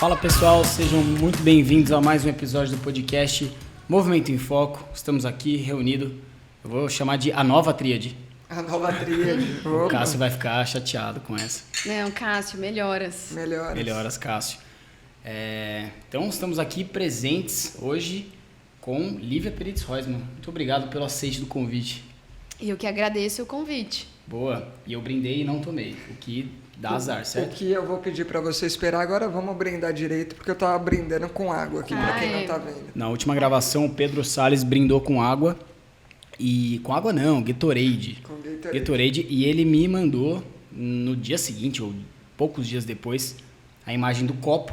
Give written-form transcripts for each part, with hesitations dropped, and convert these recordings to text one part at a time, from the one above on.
Fala pessoal, sejam muito bem-vindos a mais um episódio do podcast Movimento em Foco. Estamos aqui reunidos, eu vou chamar de a nova tríade. A nova tríade. O Cássio vai ficar chateado com essa. Não, Cássio, melhoras. Melhoras, Cássio. Então estamos aqui presentes hoje com Lívia Peritz Roisman. Muito obrigado pelo aceite do convite. E eu que agradeço o convite. Boa, e eu brindei e não tomei, o que dá azar, certo? O que eu vou pedir pra você esperar agora, vamos brindar direito, porque eu tava brindando com água aqui, pra quem não tá vendo. Na última gravação, o Pedro Salles brindou com água, e com água não, Gatorade. Com Gatorade. Gatorade, e ele me mandou no dia seguinte, ou poucos dias depois, a imagem do copo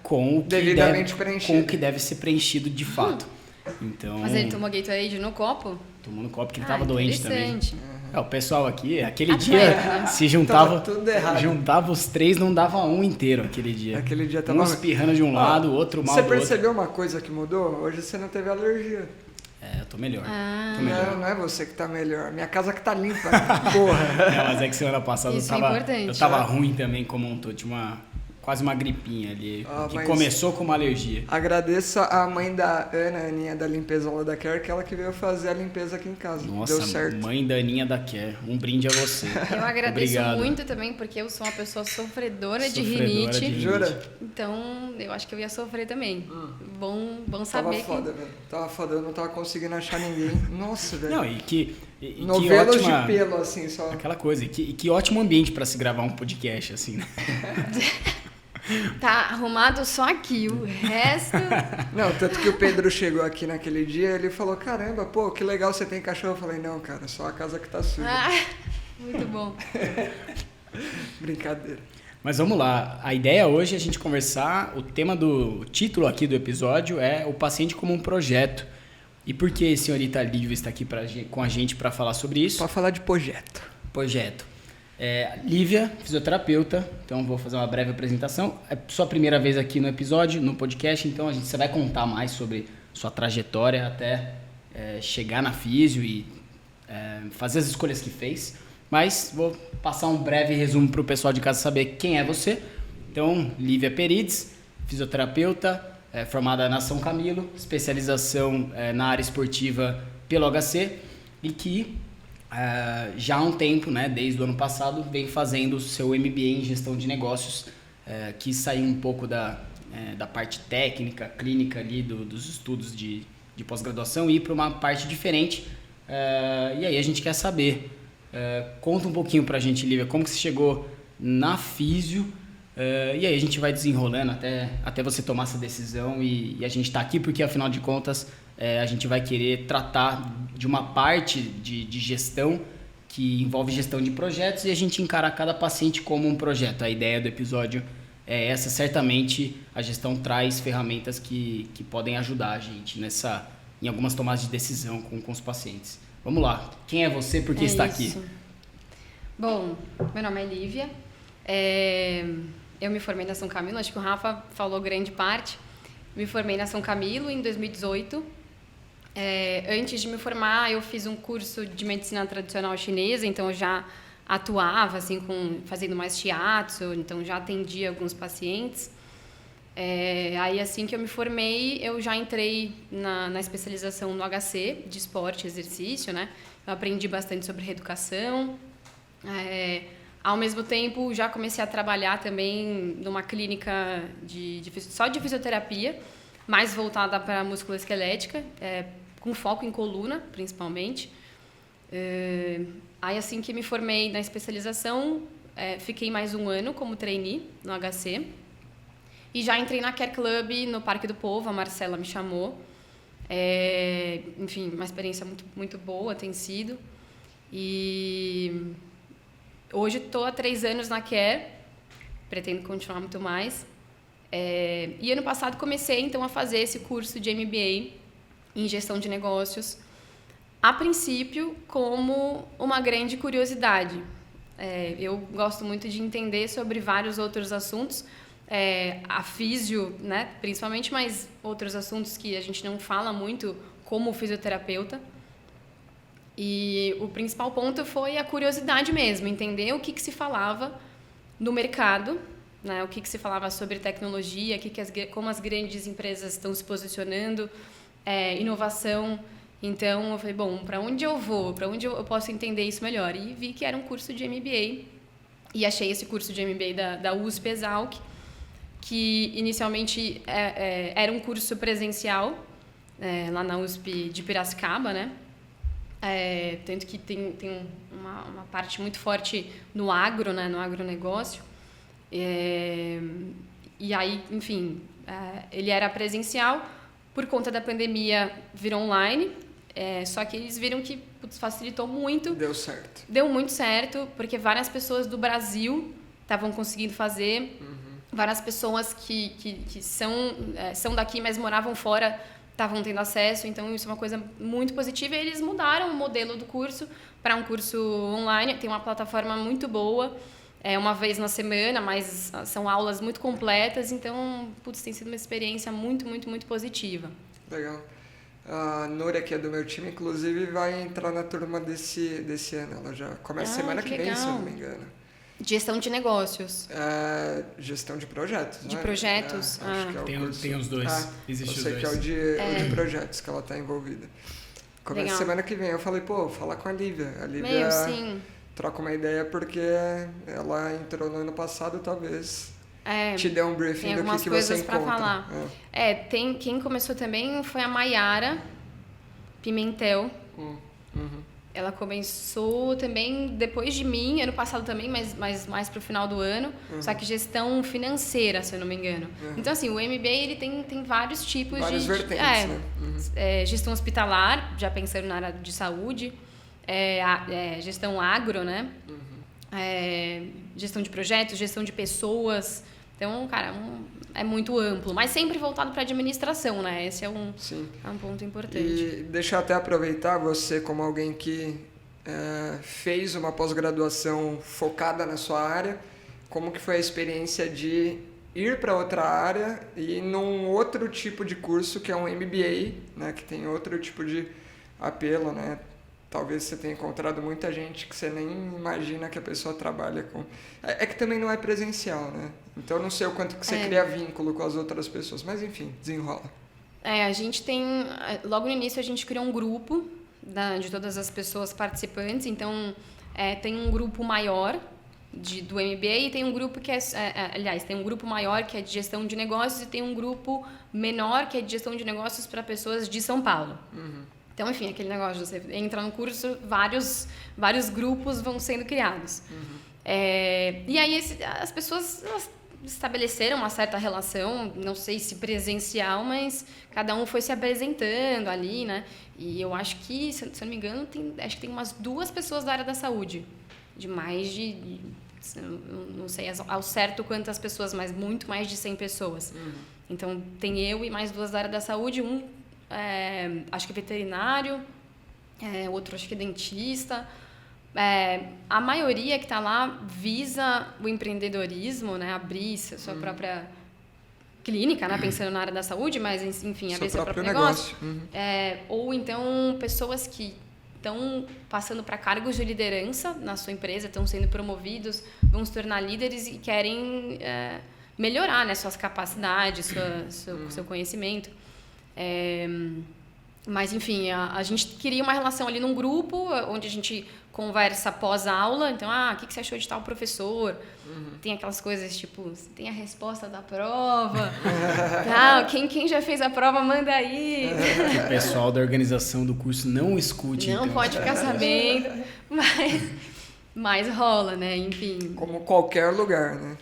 com o que devidamente preenchido. Com o que deve ser preenchido de fato. Então, Mas ele tomou Gatorade no copo? tomou no copo, que ele tava doente também. Interessante. O pessoal aqui, aquele Atleta, dia, né? se juntava, Tava tudo errado. juntava os três, não dava um inteiro aquele dia. Aquele dia tava... Um espirrando de um lado, o outro mal Você do outro. percebeu uma coisa que mudou? Hoje você não teve alergia. Eu tô melhor. Ah. Tô melhor. Não é você que tá melhor. Minha casa que tá limpa. Porra. Mas é que semana passada Isso eu é tava, importante. eu tava ruim também como um todo. Tinha quase uma gripinha ali, que mas- começou com uma alergia. Agradeço a mãe da Ana, a Aninha da limpezola da Care, que ela que veio fazer a limpeza aqui em casa. Nossa, Deu certo. mãe da Aninha da Care, um brinde a você. Eu agradeço Obrigado. muito também, porque eu sou uma pessoa sofredora de Sofredora rinite. de rinite. Jura? Então, eu acho que eu ia sofrer também. Bom Tava saber foda, velho. Tava foda, eu não tava conseguindo achar ninguém. Nossa, velho. Não, e que Novelas ótima... de pelo, assim, só. Aquela coisa, e que ótimo ambiente pra se gravar um podcast, assim, né? Tá arrumado só aqui, o resto... Não, tanto que o Pedro chegou aqui naquele dia, ele falou, caramba, pô, que legal você tem cachorro. Eu falei, não, cara, só a casa que tá suja. Muito bom. Brincadeira. Mas vamos lá, a ideia hoje é a gente conversar, o título aqui do episódio é o paciente como um projeto. E por que a senhorita Lívia está aqui com a gente para falar sobre isso? Pra falar de projeto. Projeto. Lívia, fisioterapeuta, então vou fazer uma breve apresentação. É sua primeira vez aqui no episódio, no podcast, então você vai contar mais sobre sua trajetória até chegar na físio e fazer as escolhas que fez. Mas vou passar um breve resumo para o pessoal de casa saber quem é você. Então, Lívia Peritz, fisioterapeuta, formada na São Camilo, especialização na área esportiva pelo HC e que já há um tempo, né, desde o ano passado, vem fazendo o seu MBA em gestão de negócios, que saiu um pouco da parte técnica, clínica ali dos estudos de pós-graduação e ir para uma parte diferente. E aí a gente quer saber, conta um pouquinho pra gente, Lívia, como que você chegou na físio, e aí a gente vai desenrolando até você tomar essa decisão e a gente tá aqui porque, afinal de contas, a gente vai querer tratar de uma parte de gestão que envolve gestão de projetos e a gente encarar cada paciente como um projeto. A ideia do episódio é essa. Certamente a gestão traz ferramentas que podem ajudar a gente em algumas tomadas de decisão com os pacientes. Vamos lá. Quem é você? Por que está aqui? Bom, meu nome é Lívia. Eu me formei na São Camilo, acho que o Rafa falou grande parte. Me formei na São Camilo em 2018. Antes de me formar, eu fiz um curso de medicina tradicional chinesa, então eu já atuava assim, fazendo mais shiatsu, então já atendia alguns pacientes. Aí assim que eu me formei, eu já entrei na especialização no HC, de esporte e exercício, né? Eu aprendi bastante sobre reeducação. Ao mesmo tempo, já comecei a trabalhar também numa clínica só de fisioterapia, mais voltada para a musculoesquelética, com foco em coluna, principalmente. Aí, assim que me formei na especialização, fiquei mais um ano como trainee no HC. E já entrei na Care Club no Parque do Povo, a Marcela me chamou. Enfim, uma experiência muito, muito boa tem sido. E hoje estou há 3 anos na Care, pretendo continuar muito mais. E ano passado comecei então a fazer esse curso de MBA em gestão de negócios, a princípio como uma grande curiosidade. Eu gosto muito de entender sobre vários outros assuntos, a físio, né, principalmente, mas outros assuntos que a gente não fala muito como fisioterapeuta. E o principal ponto foi a curiosidade mesmo, entender o que se falava no mercado né? O que se falava sobre tecnologia, como as grandes empresas estão se posicionando, inovação. Então, eu falei, bom, para onde eu vou? Para onde eu posso entender isso melhor? E vi que era um curso de MBA. E achei esse curso de MBA da USP Exalc, que inicialmente era um curso presencial, lá na USP de Piracicaba, né? Tanto que tem uma parte muito forte no agro, né? No agronegócio. E aí, enfim, ele era presencial. Por conta da pandemia, virou online. Só que eles viram que facilitou muito. Deu certo. Deu muito certo, porque várias pessoas do Brasil estavam conseguindo fazer. Várias pessoas que são daqui, mas moravam fora, estavam tendo acesso. Então, isso é uma coisa muito positiva. E eles mudaram o modelo do curso para um curso online. Tem uma plataforma muito boa. Uma vez na semana, mas são aulas muito completas. Então, tem sido uma experiência muito, muito, muito positiva. Legal. A Núria, que é do meu time, inclusive, vai entrar na turma desse ano. Ela já começa semana que vem, se eu não me engano. Gestão de negócios. Gestão de projetos, de né? projetos. Acho que é o curso. Tem os dois. Existe os dois. Eu sei que é o de projetos que ela está envolvida. Começa semana que vem. Eu falei, fala com a Lívia. A Lívia sim. Troca uma ideia porque ela entrou no ano passado, talvez te dê um briefing do que você encontra. Pra falar. Quem começou também foi a Maiara Pimentel. Ela começou também depois de mim, ano passado também, mas mais pro final do ano. Só que gestão financeira, se eu não me engano. Então, assim, o MBA ele tem vários tipos várias vertentes, né? Gestão hospitalar, já pensando na área de saúde. Gestão agro, né? Gestão de projetos, gestão de pessoas. Então, cara, é muito amplo, mas sempre voltado para a administração, né? Esse é um ponto importante. E deixa eu até aproveitar você como alguém que fez uma pós-graduação focada na sua área, como que foi a experiência de ir para outra área e num outro tipo de curso que é um MBA, né? Que tem outro tipo de apelo, né? Talvez você tenha encontrado muita gente que você nem imagina que a pessoa trabalha com... que também não é presencial, né? Então, eu não sei o quanto que você cria vínculo com as outras pessoas. Mas, enfim, desenrola. A gente tem... Logo no início, a gente criou um grupo de todas as pessoas participantes. Então, tem um grupo maior do MBA e tem um grupo que aliás, tem um grupo maior que é de gestão de negócios e tem um grupo menor que é de gestão de negócios para pessoas de São Paulo. Então, enfim, aquele negócio de você entra no curso, vários grupos vão sendo criados. E aí as pessoas estabeleceram uma certa relação, não sei se presencial, mas cada um foi se apresentando ali, né? E eu acho que, se eu não me engano, acho que tem umas 2 pessoas da área da saúde, de mais de não sei ao certo quantas pessoas, mas muito mais de 100 pessoas. Então, tem eu e mais 2 da área da saúde, acho que veterinário, outro acho que dentista. A maioria que está lá visa o empreendedorismo, né? Abrir sua própria clínica, né? Pensando na área da saúde, mas enfim, abrir seu próprio negócio. Ou então pessoas que estão passando para cargos de liderança na sua empresa, estão sendo promovidos, vão se tornar líderes e querem melhorar, né? Suas capacidades, seu conhecimento. Mas, enfim, a gente queria uma relação ali num grupo, onde a gente conversa pós-aula. Então, o que você achou de tal professor? Tem aquelas coisas, tipo, você tem a resposta da prova. Quem já fez a prova, manda aí. O pessoal da organização do curso não escute. Não então. pode ficar sabendo, mas rola, né? Enfim. Como qualquer lugar, né?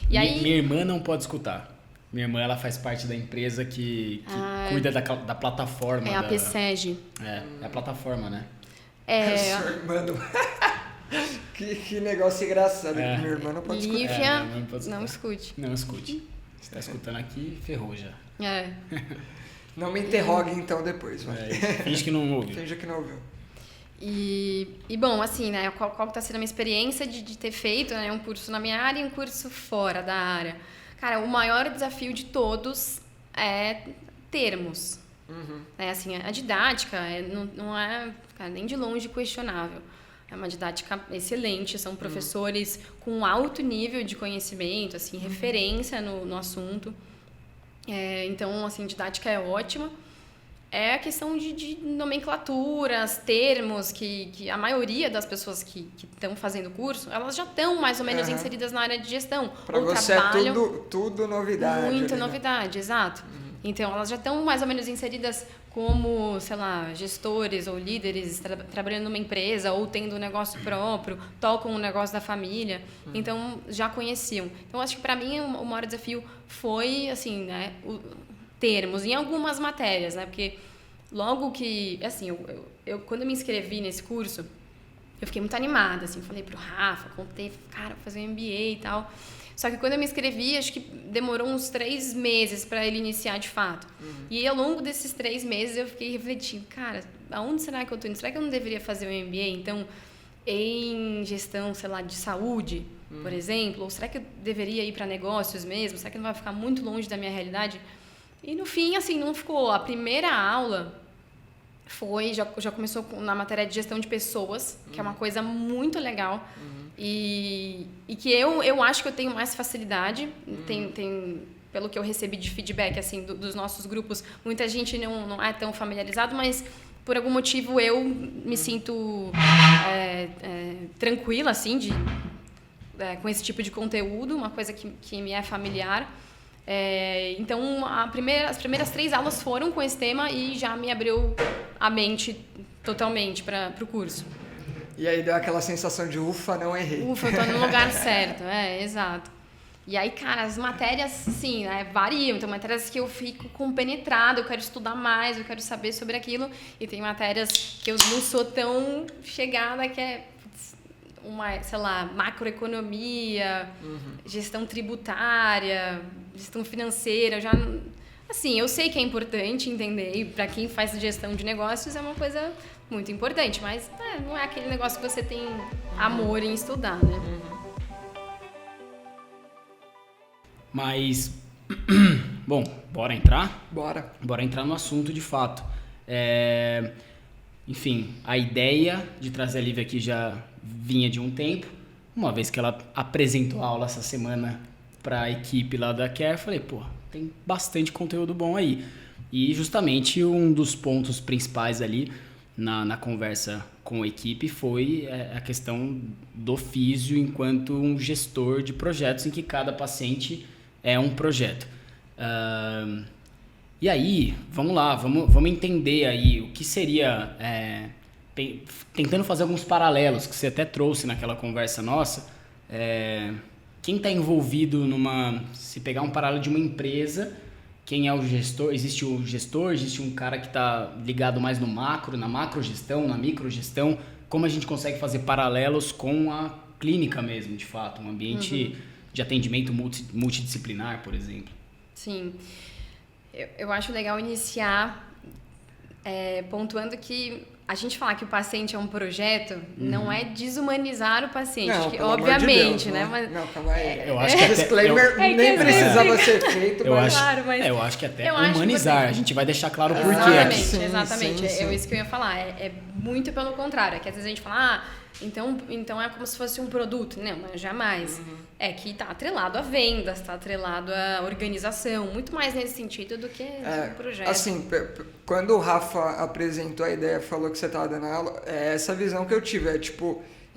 E aí... Minha irmã não pode escutar. Minha irmã, ela faz parte da empresa que cuida da plataforma. A PSEG. É a plataforma, né? Sua irmã não... que negócio engraçado. Minha irmã não pode escutar. Lívia, não escute. Não escute. Você está escutando aqui, ferrou já. Não me interrogue, então, depois. Finge que não ouviu. Finge que não ouviu. E bom, assim, né? Qual está sendo a minha experiência de ter feito, né, um curso na minha área e um curso fora da área? Cara, o maior desafio de todos é termos. Assim, a didática não é, cara, nem de longe questionável. É uma didática excelente, são professores com alto nível de conhecimento, assim, referência no assunto. Então, assim, didática é ótima. É a questão de nomenclaturas, termos, que a maioria das pessoas que estão fazendo o curso, elas já estão mais ou menos inseridas na área de gestão. Para ou você trabalham, é tudo novidade. muita ali, né? novidade, exato. Então, elas já estão mais ou menos inseridas como, sei lá, gestores ou líderes trabalhando numa empresa ou tendo um negócio próprio, tocam um negócio da família. Então, já conheciam. Então, acho que para mim o maior desafio foi, assim, né, termos em algumas matérias, né? Porque logo que, assim, eu quando eu me inscrevi nesse curso, eu fiquei muito animada, assim, falei pro Rafa, contei, cara, vou fazer um MBA e tal. Só que quando eu me inscrevi, acho que demorou uns 3 meses para ele iniciar de fato. E ao longo desses 3 meses eu fiquei refletindo, cara, aonde será que eu tô indo? Será que eu não deveria fazer um MBA, então, em gestão, sei lá, de saúde, por exemplo? Ou será que eu deveria ir para negócios mesmo? Será que não vai ficar muito longe da minha realidade? E no fim, assim, não ficou. A primeira aula já começou na matéria de gestão de pessoas, que é uma coisa muito legal. E que eu acho que eu tenho mais facilidade. Tem, pelo que eu recebi de feedback, assim, dos nossos grupos, muita gente não é tão familiarizado, mas por algum motivo eu me sinto tranquila, assim, com esse tipo de conteúdo, uma coisa que me é familiar. Então, as primeiras 3 aulas foram com esse tema e já me abriu a mente totalmente para o curso. E aí deu aquela sensação de ufa, não errei. Ufa, eu tô no lugar certo, exato. E aí, cara, as matérias, sim, né, variam. Tem matérias que eu fico compenetrada, eu quero estudar mais, eu quero saber sobre aquilo. E tem matérias que eu não sou tão chegada, que é sei lá, macroeconomia, gestão tributária, gestão financeira. Assim, eu sei que é importante entender, e para quem faz gestão de negócios é uma coisa muito importante, mas não é aquele negócio que você tem amor em estudar, né? Mas, bom, bora entrar? Bora entrar no assunto de fato. Enfim, a ideia de trazer a Lívia aqui já vinha de um tempo. Uma vez que ela apresentou a aula essa semana para a equipe lá da Care, falei, pô, tem bastante conteúdo bom aí. E justamente um dos pontos principais ali na conversa com a equipe foi a questão do físio enquanto um gestor de projetos em que cada paciente é um projeto. E aí, vamos lá, vamos entender aí o que seria, tentando fazer alguns paralelos que você até trouxe naquela conversa nossa. Quem está envolvido se pegar um paralelo de uma empresa, quem é o gestor? Existe o gestor, existe um cara que está ligado mais no macro, na macrogestão, na microgestão. Como a gente consegue fazer paralelos com a clínica mesmo, de fato, um ambiente de atendimento multidisciplinar, por exemplo? Sim. Eu acho legal iniciar pontuando que a gente falar que o paciente é um projeto não é desumanizar o paciente, não, que, pelo obviamente, amor de Deus, né? Mas, não, calma aí. Eu acho que disclaimer nem precisava ser feito, mas... Claro, mas eu acho que até eu acho humanizar, que a gente vai deixar claro o porquê exatamente, aqui. Exatamente, sim. É isso que eu ia falar. É muito pelo contrário, que às vezes a gente fala, então é como se fosse um produto. Não, mas jamais. É que está atrelado a vendas, está atrelado a organização, muito mais nesse sentido do que um projeto. Assim, quando o Rafa apresentou a ideia, falou que você estava dando aula, é essa visão que eu tive,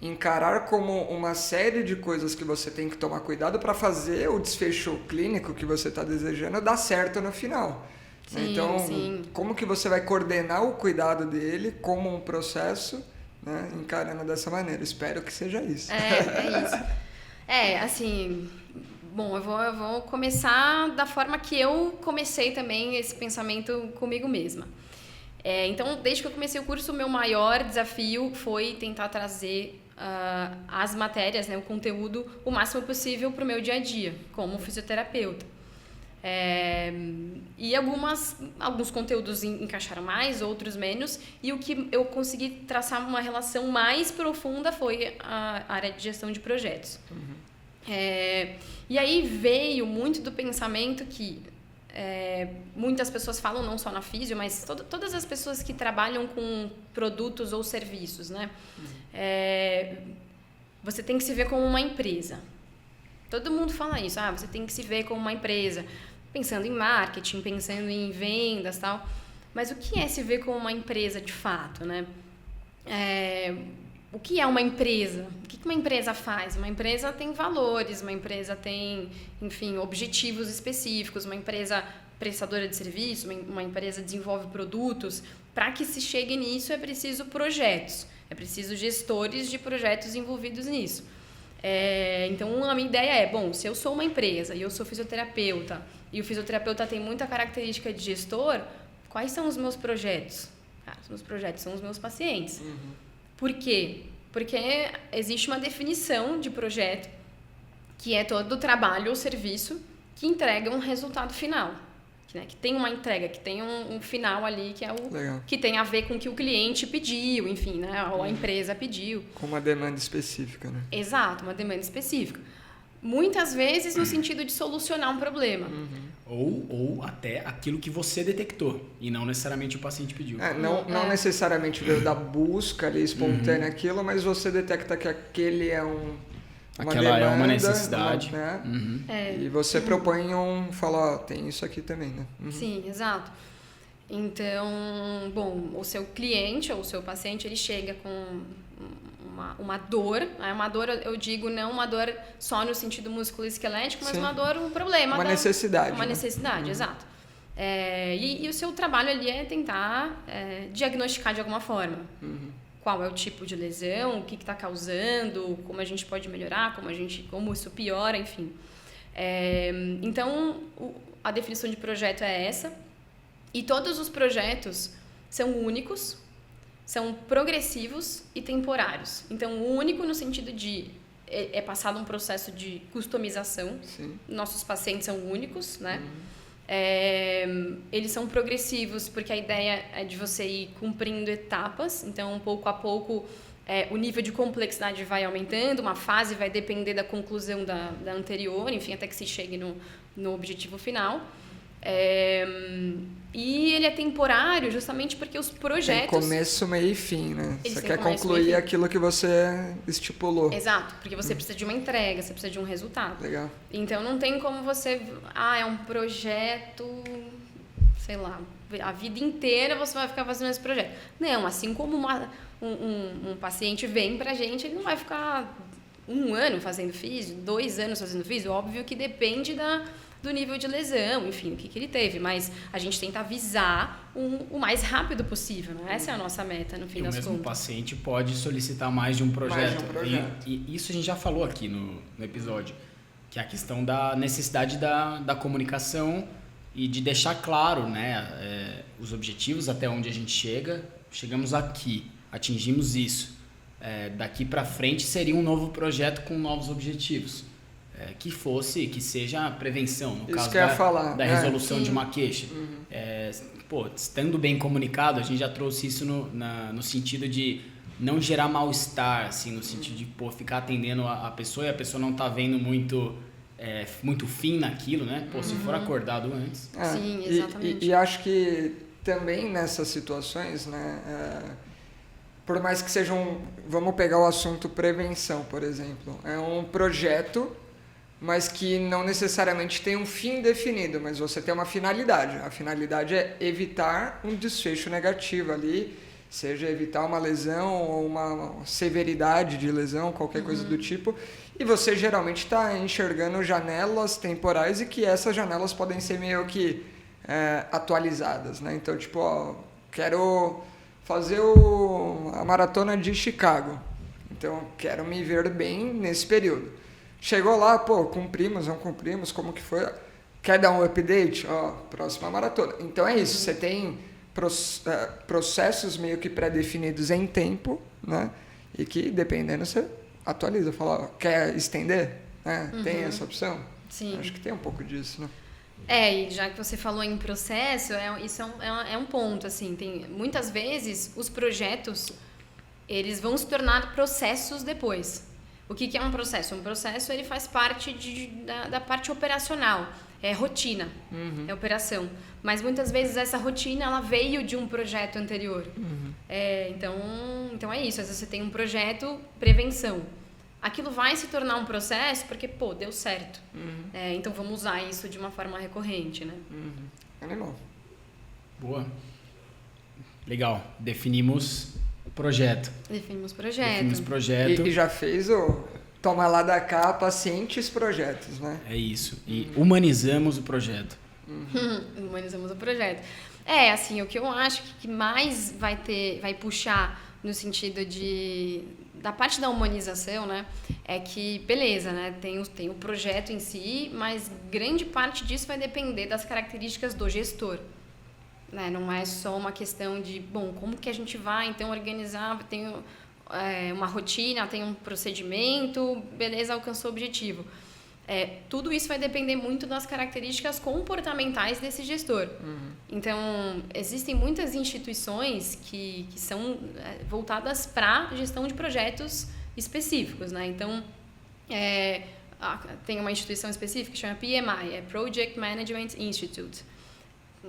encarar como uma série de coisas que você tem que tomar cuidado para fazer o desfecho clínico que você está desejando dar certo no final. Sim, então, sim. como que você vai coordenar o cuidado dele como um processo, né, encarando dessa maneira? Espero que seja isso. É isso. Assim, bom, eu vou começar da forma que eu comecei também esse pensamento comigo mesma. Então, desde que eu comecei o curso, o meu maior desafio foi tentar trazer as matérias, né, o conteúdo, o máximo possível para o meu dia a dia, como fisioterapeuta. E alguns conteúdos encaixaram mais, outros menos, e o que eu consegui traçar uma relação mais profunda foi a área de gestão de projetos. E aí veio muito do pensamento que muitas pessoas falam, não só na físio, mas todas as pessoas que trabalham com produtos ou serviços, né? Você tem que se ver como uma empresa. Todo mundo fala isso, você tem que se ver como uma empresa, pensando em marketing, pensando em vendas e tal. Mas o que é se ver como uma empresa de fato, né? O que é uma empresa? O que uma empresa faz? Uma empresa tem valores, uma empresa tem, enfim, objetivos específicos, uma empresa prestadora de serviço, uma empresa desenvolve produtos. Para que se chegue nisso é preciso projetos, é preciso gestores de projetos envolvidos nisso. Então, a minha ideia é, se eu sou uma empresa e eu sou fisioterapeuta e o fisioterapeuta tem muita característica de gestor, quais são os meus projetos? Os meus projetos são os meus pacientes. Por quê? Porque existe uma definição de projeto que é todo o trabalho ou serviço que entrega um resultado final. Que tem uma entrega, que tem um final ali que é que tem a ver com o que o cliente pediu, enfim, né? Ou a empresa pediu. Com uma demanda específica, né? Exato, uma demanda específica. Muitas vezes no sentido de solucionar um problema. Ou até aquilo que você detectou e não necessariamente o paciente pediu. Não necessariamente veio da busca ali espontânea aquilo, mas você detecta que aquele é aquela demanda, é uma necessidade. E você propõe fala, tem isso aqui também, né? Sim, exato. Então, o seu cliente ou o seu paciente, ele chega com uma dor, uma dor, eu digo, não uma dor só no sentido musculoesquelético, mas uma dor, um problema. Uma necessidade. Uma necessidade, exato. E o seu trabalho ali é tentar diagnosticar de alguma forma. Qual é o tipo de lesão, o que está causando, como a gente pode melhorar, como isso piora, enfim. Então, a definição de projeto é essa. E todos os projetos são únicos, são progressivos e temporários. Então, o único no sentido de é passado um processo de customização. Sim. Nossos pacientes são únicos, né? Eles são progressivos porque a ideia é de você ir cumprindo etapas. Então, pouco a pouco, o nível de complexidade vai aumentando, uma fase vai depender da conclusão da anterior, enfim, até que se chegue no objetivo final. E ele é temporário justamente porque os projetos... Tem começo, meio e fim, né? Você quer concluir aquilo que você estipulou. Exato, porque você precisa de uma entrega, você precisa de um resultado. Legal. Então, não tem como você... é um projeto... Sei lá, a vida inteira você vai ficar fazendo esse projeto. Não, assim como um paciente vem pra gente, ele não vai ficar 1 ano fazendo físio, 2 anos fazendo físio. Óbvio que depende do nível de lesão, enfim, o que ele teve. Mas a gente tenta avisar o mais rápido possível, né? Essa é a nossa meta, no fim das contas. O mesmo paciente pode solicitar mais de um projeto. E isso a gente já falou aqui no episódio, que é a questão da necessidade da comunicação e de deixar claro, né, os objetivos, até onde a gente chega. Chegamos aqui, atingimos isso. Daqui para frente seria um novo projeto com novos objetivos. Que seja a prevenção, no caso da resolução de uma queixa. Estando bem comunicado, a gente já trouxe isso no sentido de não gerar mal-estar, assim, no sentido de ficar atendendo a pessoa e a pessoa não tá vendo muito fim naquilo, né? Se for acordado antes. Sim, exatamente. E acho que também nessas situações, né, por mais que sejam... Vamos pegar o assunto prevenção, por exemplo. É um projeto, mas que não necessariamente tem um fim definido, mas você tem uma finalidade. A finalidade é evitar um desfecho negativo ali, seja evitar uma lesão ou uma severidade de lesão, qualquer coisa do tipo. E você geralmente está enxergando janelas temporais e que essas janelas podem ser meio que atualizadas, né? Então, quero fazer a maratona de Chicago. Então, quero me ver bem nesse período. Chegou lá, cumprimos, não cumprimos, como que foi? Quer dar um update? Próxima maratona. Então é isso, você tem processos meio que pré-definidos em tempo, né? E que, dependendo, você atualiza, fala, quer estender? Tem essa opção? Sim. Acho que tem um pouco disso, né? E já que você falou em processo, isso é um ponto, assim, muitas vezes os projetos, eles vão se tornar processos depois. O que é um processo? Um processo ele faz parte da parte operacional, é rotina, é operação. Mas muitas vezes essa rotina ela veio de um projeto anterior. Então é isso, às vezes você tem um projeto prevenção. Aquilo vai se tornar um processo porque, deu certo. Então vamos usar isso de uma forma recorrente, né? Animal. Boa. Legal. Definimos projeto. Definimos projeto. E já fez o toma lá da cá, pacientes, projetos, né? É isso. E humanizamos o projeto. Humanizamos o projeto. Assim, o que eu acho que mais vai puxar no sentido da parte da humanização, né? É que, beleza, né? Tem o projeto em si, mas grande parte disso vai depender das características do gestor. Né? Não é só uma questão de, como que a gente vai, então, organizar, tem uma rotina, tem um procedimento, beleza, alcançou o objetivo. Tudo isso vai depender muito das características comportamentais desse gestor. Então, existem muitas instituições que são voltadas para gestão de projetos específicos, né? Então, tem uma instituição específica que chama PMI, Project Management Institute.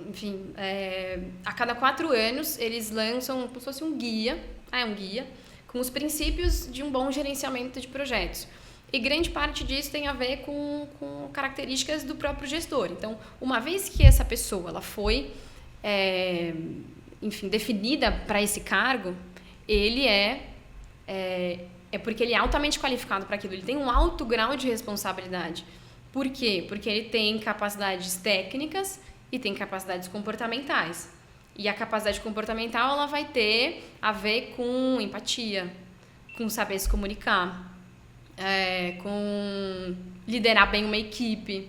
Enfim, a cada 4 anos eles lançam como se fosse um guia com os princípios de um bom gerenciamento de projetos. E grande parte disso tem a ver com características do próprio gestor. Então, uma vez que essa pessoa ela foi, definida para esse cargo, ele é porque ele é altamente qualificado para aquilo. Ele tem um alto grau de responsabilidade. Por quê? Porque ele tem capacidades técnicas e tem capacidades comportamentais. E a capacidade comportamental ela vai ter a ver com empatia, com saber se comunicar, com liderar bem uma equipe.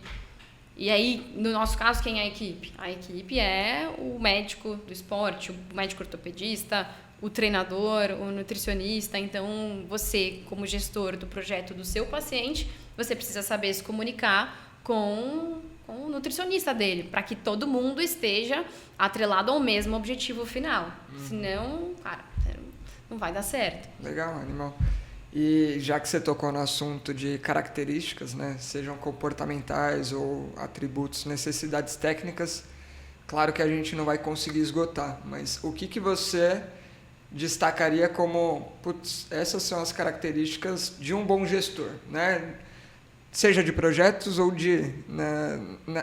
E aí, no nosso caso, quem é a equipe? A equipe é o médico do esporte, o médico ortopedista, o treinador, o nutricionista. Então, você, como gestor do projeto do seu paciente, você precisa saber se comunicar com o nutricionista dele, para que todo mundo esteja atrelado ao mesmo objetivo final. Senão, cara, não vai dar certo. Legal, animal. E já que você tocou no assunto de características, né, sejam comportamentais ou atributos, necessidades técnicas, claro que a gente não vai conseguir esgotar, mas o que você destacaria como, essas são as características de um bom gestor, né? Seja de projetos ou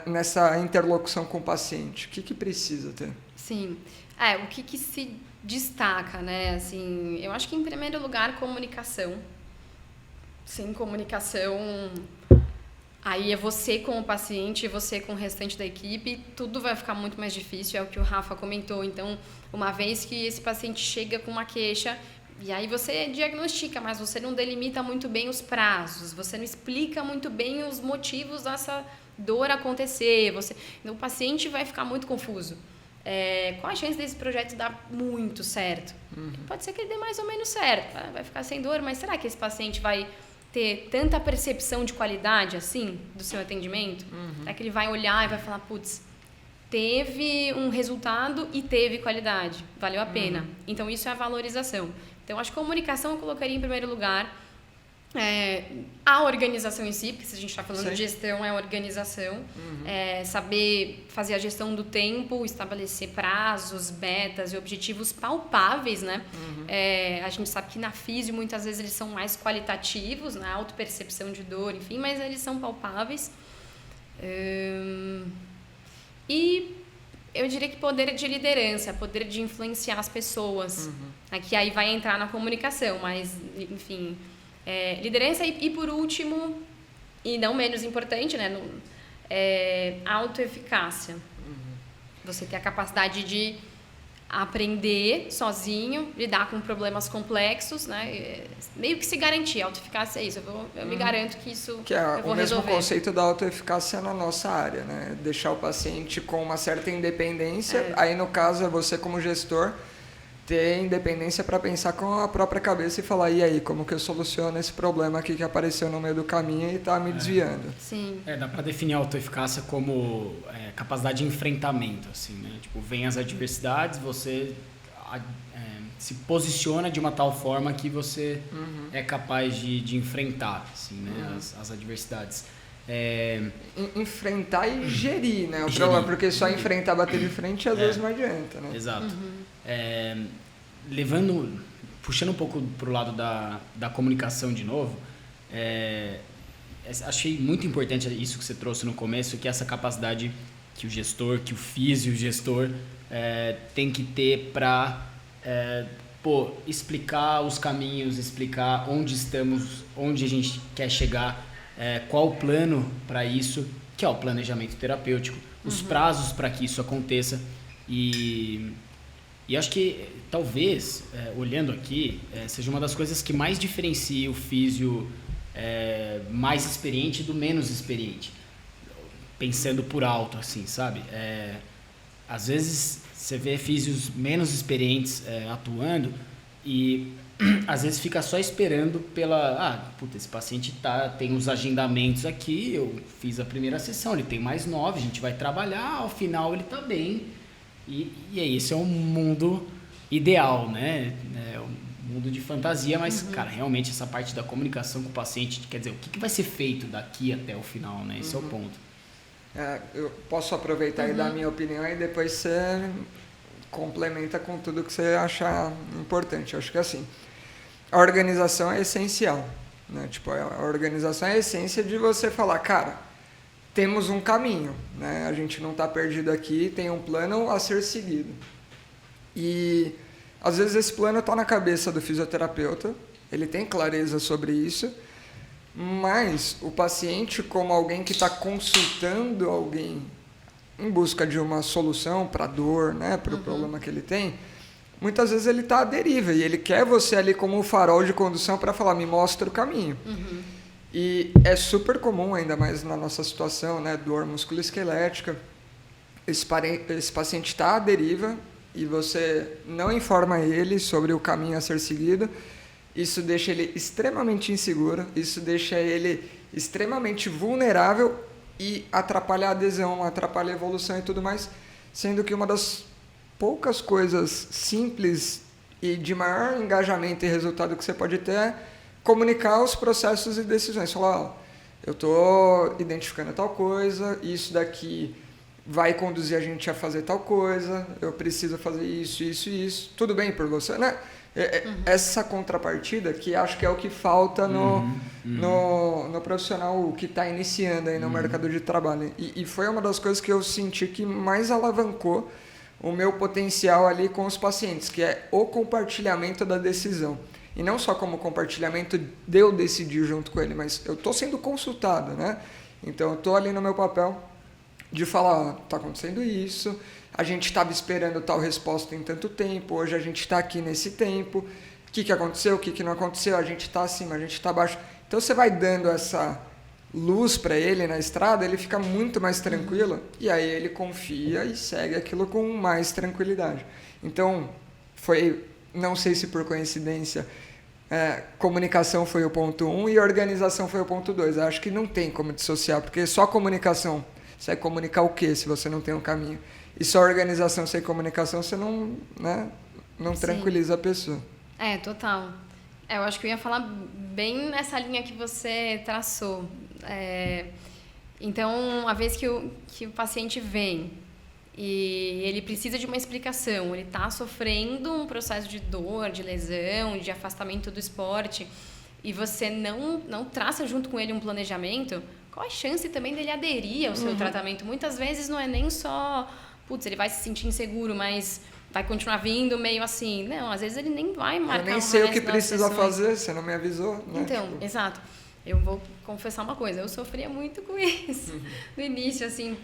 nessa interlocução com o paciente. O que precisa ter? Sim. O que se destaca, né? Assim, eu acho que, em primeiro lugar, comunicação. Sem comunicação, aí é você com o paciente, você com o restante da equipe, tudo vai ficar muito mais difícil, é o que o Rafa comentou. Então, uma vez que esse paciente chega com uma queixa, e aí você diagnostica, mas você não delimita muito bem os prazos, você não explica muito bem os motivos dessa dor acontecer, o paciente vai ficar muito confuso. Qual a chance desse projeto dar muito certo? Pode ser que ele dê mais ou menos certo, vai ficar sem dor, mas será que esse paciente vai ter tanta percepção de qualidade assim do seu atendimento? Será que ele vai olhar e vai falar, teve um resultado e teve qualidade, valeu a pena. Então, isso é a valorização. Então, acho que a comunicação eu colocaria em primeiro lugar. A organização em si, porque se a gente está falando de gestão, é organização. Saber fazer a gestão do tempo, estabelecer prazos, metas e objetivos palpáveis, né? A gente sabe que na físio, muitas vezes, eles são mais qualitativos, na autopercepção de dor, enfim, mas eles são palpáveis. E eu diria que poder de liderança, poder de influenciar as pessoas. Aqui aí vai entrar na comunicação, mas, enfim, liderança e, por último, e não menos importante, né, autoeficácia. Você ter a capacidade de aprender sozinho, lidar com problemas complexos, né? Meio que se garantir. A autoeficácia é isso. Eu me garanto que isso que é eu vou o mesmo resolver. Conceito da autoeficácia na nossa área, né? Deixar o paciente com uma certa independência. Aí, no caso, é você como gestor ter independência para pensar com a própria cabeça e falar, e aí, como que eu soluciono esse problema aqui que apareceu no meio do caminho e está me desviando. Sim. Dá para definir a autoeficácia como capacidade de enfrentamento, assim, né? Tipo, vem as adversidades, você se posiciona de uma tal forma que você é capaz de enfrentar, assim, né, as adversidades. Enfrentar e gerir, né? O problema, porque só enfrentar, bater de frente, às vezes não adianta, né? Exato. Puxando um pouco pro lado da comunicação de novo, achei muito importante isso que você trouxe no começo, que é essa capacidade que o gestor, que o físio-gestor tem que ter para explicar os caminhos, explicar onde estamos, onde a gente quer chegar, qual o plano para isso, que é o planejamento terapêutico, os prazos para que isso aconteça. E acho que talvez, olhando aqui, seja uma das coisas que mais diferencia o físio mais experiente do menos experiente. Pensando por alto, assim, sabe? Às vezes você vê físios menos experientes atuando e às vezes fica só esperando esse paciente tem os agendamentos aqui, eu fiz a primeira sessão, ele tem mais 9, a gente vai trabalhar, ao final ele tá bem. E esse é um mundo ideal, né? É um mundo de fantasia, mas, cara, realmente essa parte da comunicação com o paciente, quer dizer, o que vai ser feito daqui até o final, né? Esse é o ponto. Eu posso aproveitar e dar a minha opinião e depois você complementa com tudo que você achar importante. Eu acho que assim, a organização é essencial, né? Tipo, a organização é a essência de você falar, cara, temos um caminho, né? A gente não está perdido aqui, tem um plano a ser seguido. E às vezes esse plano está na cabeça do fisioterapeuta, ele tem clareza sobre isso, mas o paciente, como alguém que está consultando alguém em busca de uma solução para a dor, né, para o problema que ele tem, muitas vezes ele está à deriva e ele quer você ali como um farol de condução para falar, me mostra o caminho. E é super comum, ainda mais na nossa situação, né, dor musculoesquelética, esse paciente está à deriva e você não informa ele sobre o caminho a ser seguido. Isso deixa ele extremamente inseguro, isso deixa ele extremamente vulnerável e atrapalha a adesão, atrapalha a evolução e tudo mais, sendo que uma das poucas coisas simples e de maior engajamento e resultado que você pode ter é comunicar os processos e decisões. Falar, eu estou identificando tal coisa, isso daqui vai conduzir a gente a fazer tal coisa, eu preciso fazer isso, isso e isso, tudo bem por você, né? Essa contrapartida que acho que é o que falta no profissional que está iniciando aí no mercado de trabalho. E foi uma das coisas que eu senti que mais alavancou o meu potencial ali com os pacientes, que é o compartilhamento da decisão. E não só como compartilhamento de eu decidir junto com ele, mas eu estou sendo consultado, né? Então eu estou ali no meu papel de falar, está acontecendo isso, a gente estava esperando tal resposta em tanto tempo, hoje a gente está aqui nesse tempo, o que aconteceu, o que não aconteceu, a gente está acima, a gente está abaixo. Então você vai dando essa luz para ele na estrada, ele fica muito mais tranquilo e aí ele confia e segue aquilo com mais tranquilidade. Então, não sei se por coincidência, comunicação foi o ponto 1 e organização foi o ponto 2. Acho que não tem como dissociar, porque só comunicação, você vai comunicar o quê se você não tem um caminho? E só organização sem comunicação, você não tranquiliza a pessoa. Total. Eu acho que eu ia falar bem nessa linha que você traçou. Então, a vez que o paciente vem e ele precisa de uma explicação, ele está sofrendo um processo de dor, de lesão, de afastamento do esporte, e você não traça junto com ele um planejamento, qual a chance também dele aderir ao seu tratamento? Muitas vezes não é nem só, ele vai se sentir inseguro, mas vai continuar vindo meio assim. Não, às vezes ele nem vai marcar. Eu nem sei o que precisa fazer, você não me avisou, né? Então, exato. Eu vou confessar uma coisa, eu sofria muito com isso no início, assim,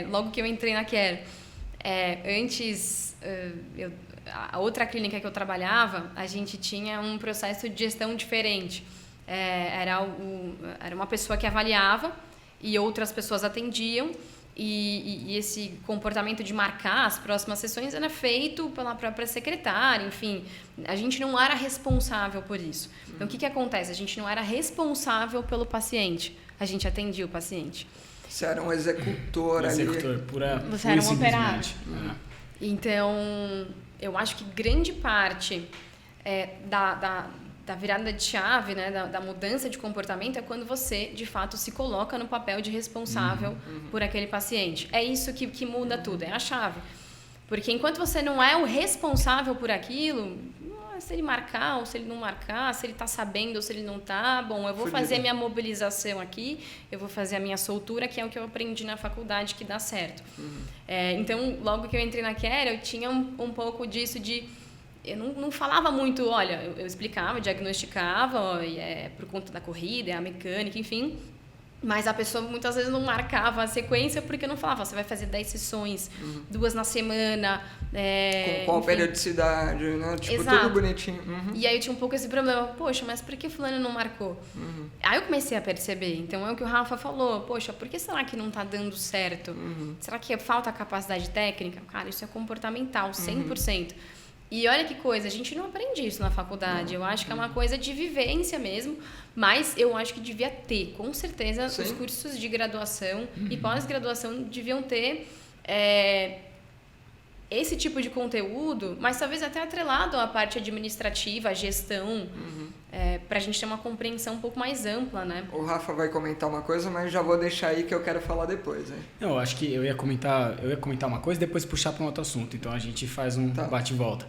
logo que eu entrei na Care. Antes, a outra clínica que eu trabalhava, a gente tinha um processo de gestão diferente. Era uma pessoa que avaliava e outras pessoas atendiam, e esse comportamento de marcar as próximas sessões era feito pela própria secretária, enfim, a gente não era responsável por isso. Então, o que acontece? A gente não era responsável pelo paciente, a gente atendia o paciente. Você era um executor ali. Executor, Você era um operário. Então, eu acho que grande parte da virada de chave, né, da mudança de comportamento é quando você, de fato, se coloca no papel de responsável por aquele paciente. É isso que muda tudo, é a chave. Porque enquanto você não é o responsável por aquilo, se ele marcar ou se ele não marcar, se ele está sabendo ou se ele não está, bom, eu vou fazer minha mobilização aqui, eu vou fazer a minha soltura, que é o que eu aprendi na faculdade que dá certo. Então, logo que eu entrei na Care, eu tinha um pouco disso de... Eu não falava muito, olha, eu explicava, diagnosticava, por conta da corrida, a mecânica, enfim... Mas a pessoa muitas vezes não marcava a sequência porque não falava, você vai fazer 10 sessões, 2 na semana. Com qual periodicidade, né? Tipo, exato. Tudo bonitinho. E aí eu tinha um pouco esse problema, poxa, mas por que fulano não marcou? Aí eu comecei a perceber, então é o que o Rafa falou, poxa, por que será que não está dando certo? Será que falta capacidade técnica? Cara, isso é comportamental, 100%. E olha que coisa, a gente não aprende isso na faculdade. Eu acho que é uma coisa de vivência mesmo, mas eu acho que devia ter, com certeza, os cursos de graduação e pós-graduação deviam ter esse tipo de conteúdo, mas talvez até atrelado à parte administrativa, à gestão, para a gente ter uma compreensão um pouco mais ampla, né? O Rafa vai comentar uma coisa, mas já vou deixar aí que eu quero falar depois, hein? Não, eu acho que eu ia comentar uma coisa e depois puxar para um outro assunto. Então a gente faz um bate e volta.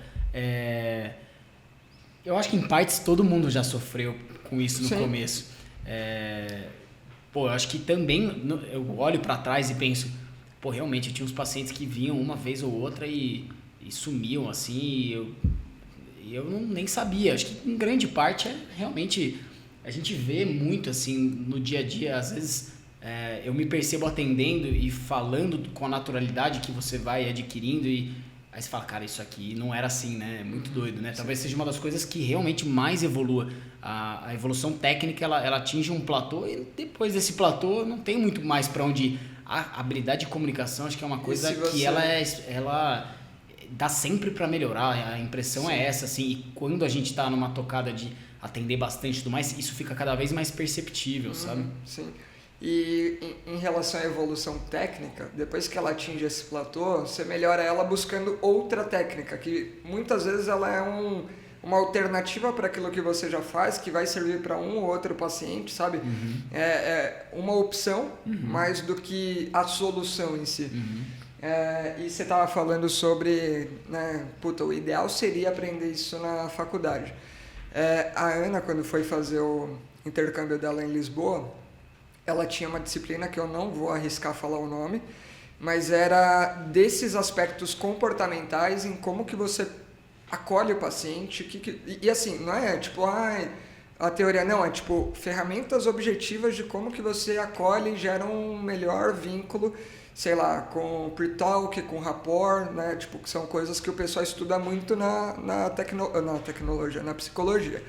Eu acho que em partes todo mundo já sofreu com isso no começo. Eu acho que também eu olho para trás e penso, realmente eu tinha uns pacientes que vinham uma vez ou outra e sumiam assim, e eu nem sabia. Acho que em grande parte realmente a gente vê muito assim no dia a dia. Às vezes eu me percebo atendendo e falando com a naturalidade que você vai adquirindo e aí você fala, cara, isso aqui não era assim, né? É muito doido, né? Talvez seja uma das coisas que realmente mais evolua. A evolução técnica, ela atinge um platô e depois desse platô não tem muito mais para onde ir. A habilidade de comunicação, acho que é uma coisa que ela dá sempre para melhorar. A impressão é essa, assim. E quando a gente está numa tocada de atender bastante e tudo mais, isso fica cada vez mais perceptível, sabe? Sim. E em relação à evolução técnica, depois que ela atinge esse platô, você melhora ela buscando outra técnica, que muitas vezes ela é uma alternativa para aquilo que você já faz, que vai servir para um ou outro paciente, sabe? É uma opção mais do que a solução em si. E você estava falando sobre, né, o ideal seria aprender isso na faculdade. A Ana, quando foi fazer o intercâmbio dela em Lisboa, ela tinha uma disciplina que eu não vou arriscar falar o nome, mas era desses aspectos comportamentais em como que você acolhe o paciente. E assim, não é tipo, a teoria não, é tipo ferramentas objetivas de como que você acolhe e gera um melhor vínculo, sei lá, com pre-talk, com rapport, né? Tipo, que são coisas que o pessoal estuda muito na tecnologia, na psicologia.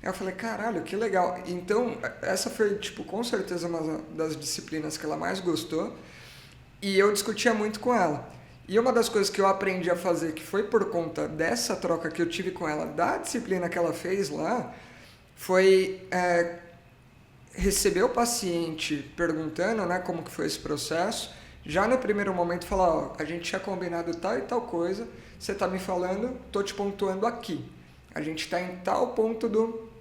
Eu falei, caralho, que legal. Então, essa foi, tipo, com certeza uma das disciplinas que ela mais gostou. E eu discutia muito com ela. E uma das coisas que eu aprendi a fazer, que foi por conta dessa troca que eu tive com ela, da disciplina que ela fez lá, foi receber o paciente perguntando, né, como que foi esse processo. Já no primeiro momento falar, a gente tinha combinado tal e tal coisa, você está me falando, estou te pontuando aqui. A gente está em tal ponto do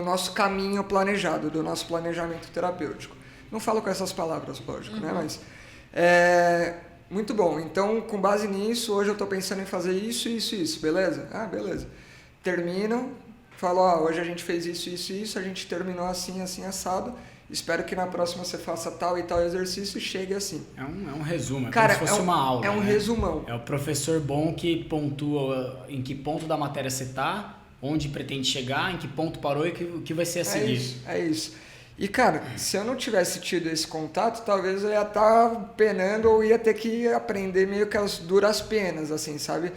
nosso caminho planejado, do nosso planejamento terapêutico. Não falo com essas palavras, lógico, né? Mas muito bom. Então, com base nisso, hoje eu estou pensando em fazer isso, isso e isso, beleza? Ah, beleza. Termino, falo, hoje a gente fez isso, isso e isso, a gente terminou assim, assim, assado. Espero que na próxima você faça tal e tal exercício e chegue assim. É um resumo, cara, como se fosse uma aula. É um resumão. É o professor bom que pontua em que ponto da matéria você está, onde pretende chegar, em que ponto parou e o que vai ser a seguir. É isso. E, cara, se eu não tivesse tido esse contato, talvez eu ia estar penando ou ia ter que aprender meio que as duras penas, assim, sabe?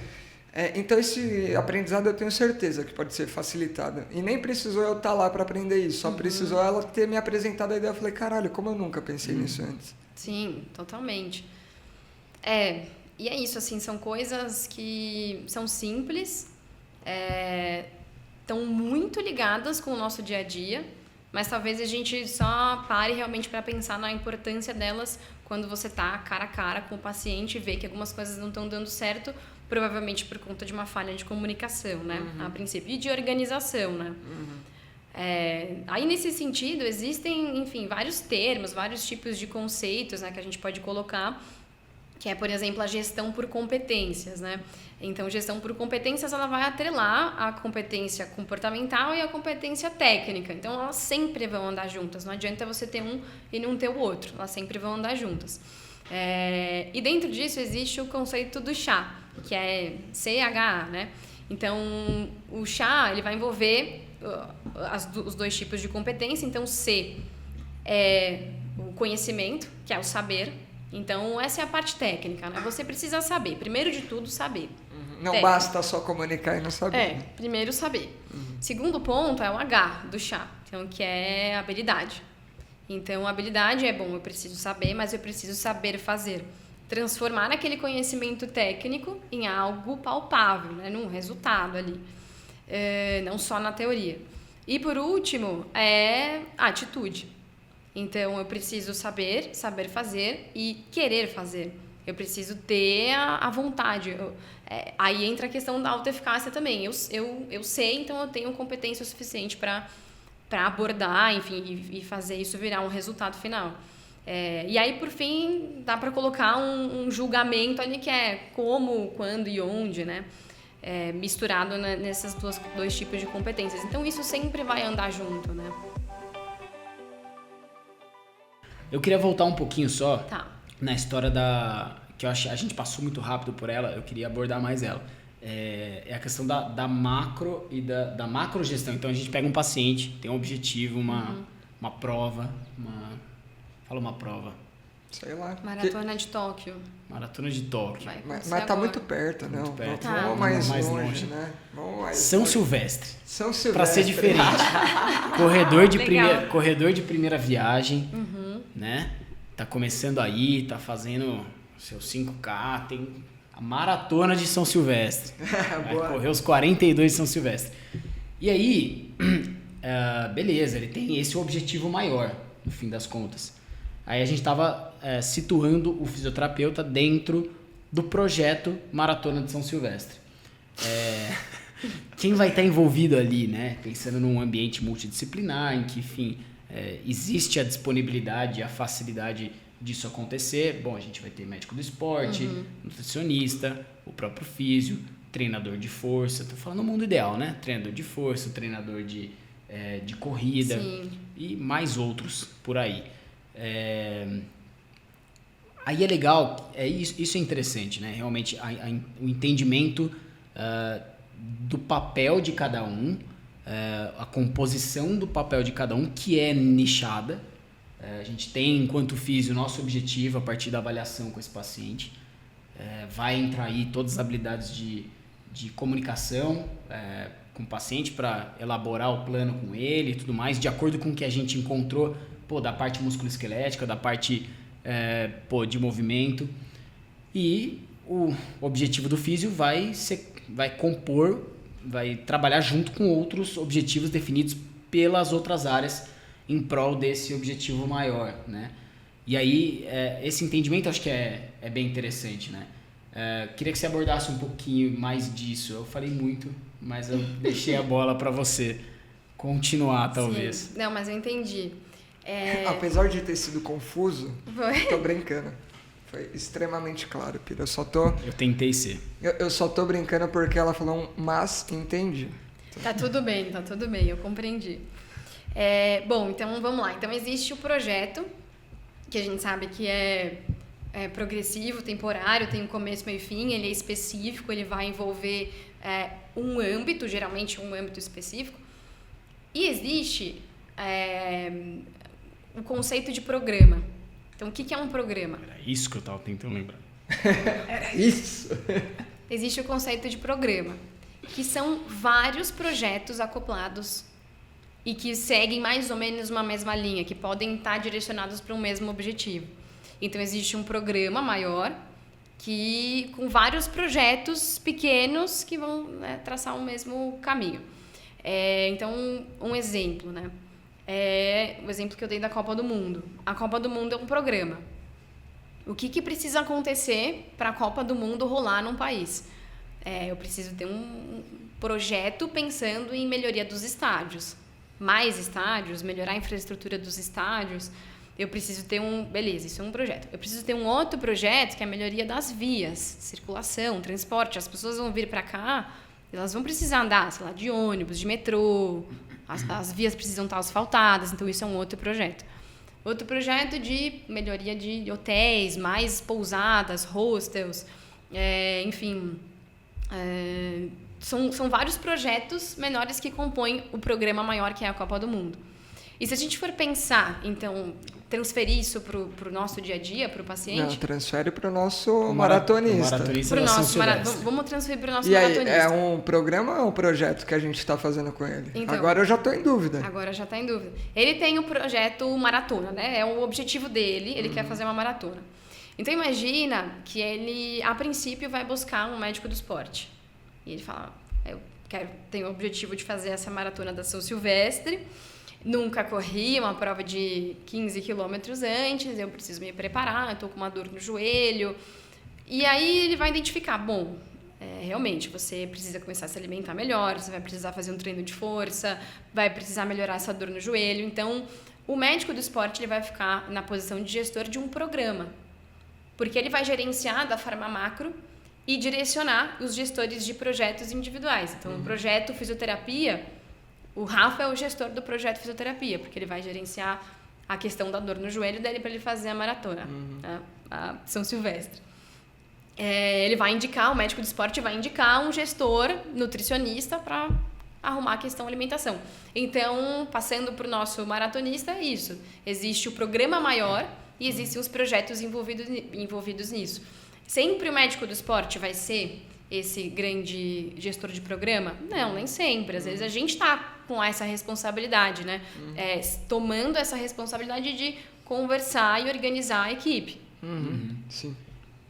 Então, esse aprendizado eu tenho certeza que pode ser facilitado. E nem precisou eu estar lá para aprender isso, só precisou ela ter me apresentado a ideia. Eu falei, caralho, como eu nunca pensei nisso antes? Sim, totalmente. E é isso, assim, são coisas que são simples, estão muito ligadas com o nosso dia a dia, mas talvez a gente só pare realmente para pensar na importância delas quando você está cara a cara com o paciente e vê que algumas coisas não estão dando certo, provavelmente por conta de uma falha de comunicação, né? A princípio, e de organização, né? Aí, nesse sentido, existem, enfim, vários termos, vários tipos de conceitos, né, que a gente pode colocar, que é, por exemplo, a gestão por competências, né? Então, gestão por competências, ela vai atrelar a competência comportamental e a competência técnica. Então, elas sempre vão andar juntas. Não adianta você ter um e não ter o outro. Elas sempre vão andar juntas. E dentro disso existe o conceito do chá, que é CHA, né? Então, o chá, ele vai envolver os dois tipos de competência. Então, C é o conhecimento, que é o saber. Então, essa é a parte técnica, né? Você precisa saber, primeiro de tudo, saber. Não basta só comunicar e não saber. Primeiro saber. Segundo ponto é o H do chá, então, que é a habilidade. Então, a habilidade é, eu preciso saber, mas eu preciso saber fazer. Transformar aquele conhecimento técnico em algo palpável, né? Num resultado ali. Não só na teoria. E, por último, é a atitude. Então, eu preciso saber fazer e querer fazer. Eu preciso ter a vontade. Aí entra a questão da autoeficácia também. Eu sei, então eu tenho competência suficiente para abordar, enfim, e fazer isso virar um resultado final. E aí, por fim, dá para colocar um julgamento ali que é como, quando e onde, né? Misturado nesses dois tipos de competências. Então, isso sempre vai andar junto, né? Eu queria voltar um pouquinho só na história que eu acho a gente passou muito rápido por ela, eu queria abordar mais ela. É a questão da macro e da macrogestão. Então, a gente pega um paciente, tem um objetivo, uma prova, fala uma prova. Sei lá. Maratona de Tóquio. Maratona de Tóquio. Mas tá muito perto, não. Muito perto. Vamos mais longe, né? São Silvestre. São Silvestre. Pra ser diferente. Corredor de primeira viagem, né? Tá começando aí, tá fazendo seus 5K, tem a Maratona de São Silvestre. Vai correr os 42 de São Silvestre. E aí, beleza, ele tem esse objetivo maior, no fim das contas. Aí a gente estava situando o fisioterapeuta dentro do projeto Maratona de São Silvestre. Quem vai estar envolvido ali, né? Pensando num ambiente multidisciplinar, em que, enfim, existe a disponibilidade, a facilidade disso acontecer. Bom, a gente vai ter médico do esporte, nutricionista, o próprio físio, treinador de força. Estou falando no mundo ideal, né? Treinador de força, treinador de corrida. Sim. E mais outros por aí. Aí é legal, isso é interessante, né? Realmente o entendimento do papel de cada um, a composição do papel de cada um, que é nichada. A gente tem, enquanto físio, nosso objetivo a partir da avaliação com esse paciente. Vai entrar aí todas as habilidades de comunicação com o paciente para elaborar o plano com ele e tudo mais, de acordo com o que a gente encontrou da parte musculoesquelética, da parte de movimento. E o objetivo do físio vai trabalhar junto com outros objetivos definidos pelas outras áreas em prol desse objetivo maior, né? E aí, esse entendimento acho que é bem interessante, né? Queria que você abordasse um pouquinho mais disso. Eu falei muito, mas eu deixei a bola para você continuar, talvez. Sim. Não, mas eu entendi. Apesar de ter sido confuso, tô brincando. Foi extremamente claro, Pira. Eu tentei ser. Eu só tô brincando porque ela falou mas entendi. Tá tudo bem, eu compreendi. Bom, então vamos lá. Então existe o projeto, que a gente sabe que é progressivo, temporário, tem um começo, meio e fim, ele é específico, ele vai envolver um âmbito, geralmente um âmbito específico. E existe o conceito de programa. Então, o que é um programa? Era isso que eu estava tentando lembrar. Era isso! Existe o conceito de programa, que são vários projetos acoplados e que seguem mais ou menos uma mesma linha, que podem estar direcionados para um mesmo objetivo. Então, existe um programa maior com vários projetos pequenos que vão traçar o mesmo caminho. Então, um exemplo, né? O exemplo que eu dei da Copa do Mundo. A Copa do Mundo é um programa. O que precisa acontecer para a Copa do Mundo rolar num país? eu preciso ter um projeto pensando em melhoria dos estádios. Mais estádios, melhorar a infraestrutura dos estádios. Eu preciso ter beleza, isso é um projeto. Eu preciso ter um outro projeto que é a melhoria das vias, circulação, transporte. As pessoas vão vir para cá, elas vão precisar andar, sei lá, de ônibus, de metrô, as vias precisam estar asfaltadas, então isso é um outro projeto. Outro projeto de melhoria de hotéis, mais pousadas, hostels, enfim. São vários projetos menores que compõem o programa maior que é a Copa do Mundo. E se a gente for pensar, então, transferir isso para o nosso dia a dia, para o paciente... Não, transfere para o nosso maratonista. Vamos transferir para o nosso e maratonista. E aí, é um programa ou um projeto que a gente está fazendo com ele? Então, agora eu já estou em dúvida. Agora já está em dúvida. Ele tem o projeto maratona, né? É o objetivo dele, ele quer fazer uma maratona. Então, imagina que ele, a princípio, vai buscar um médico do esporte. E ele fala, tenho o objetivo de fazer essa maratona da São Silvestre, nunca corri uma prova de 15 quilômetros antes, eu preciso me preparar, eu estou com uma dor no joelho. E aí ele vai identificar, realmente, você precisa começar a se alimentar melhor, você vai precisar fazer um treino de força, vai precisar melhorar essa dor no joelho. Então, o médico do esporte ele vai ficar na posição de gestor de um programa, porque ele vai gerenciar da forma macro e direcionar os gestores de projetos individuais. Então, o projeto fisioterapia, o Rafa é o gestor do projeto fisioterapia, porque ele vai gerenciar a questão da dor no joelho dele para ele fazer a maratona, a São Silvestre. O médico do esporte vai indicar um gestor nutricionista para arrumar a questão alimentação. Então, passando para o nosso maratonista, é isso. Existe o programa maior e existem os projetos envolvidos nisso. Sempre o médico do esporte vai ser esse grande gestor de programa? Não, nem sempre. Às vezes a gente está com essa responsabilidade, né? Tomando essa responsabilidade de conversar e organizar a equipe. Sim.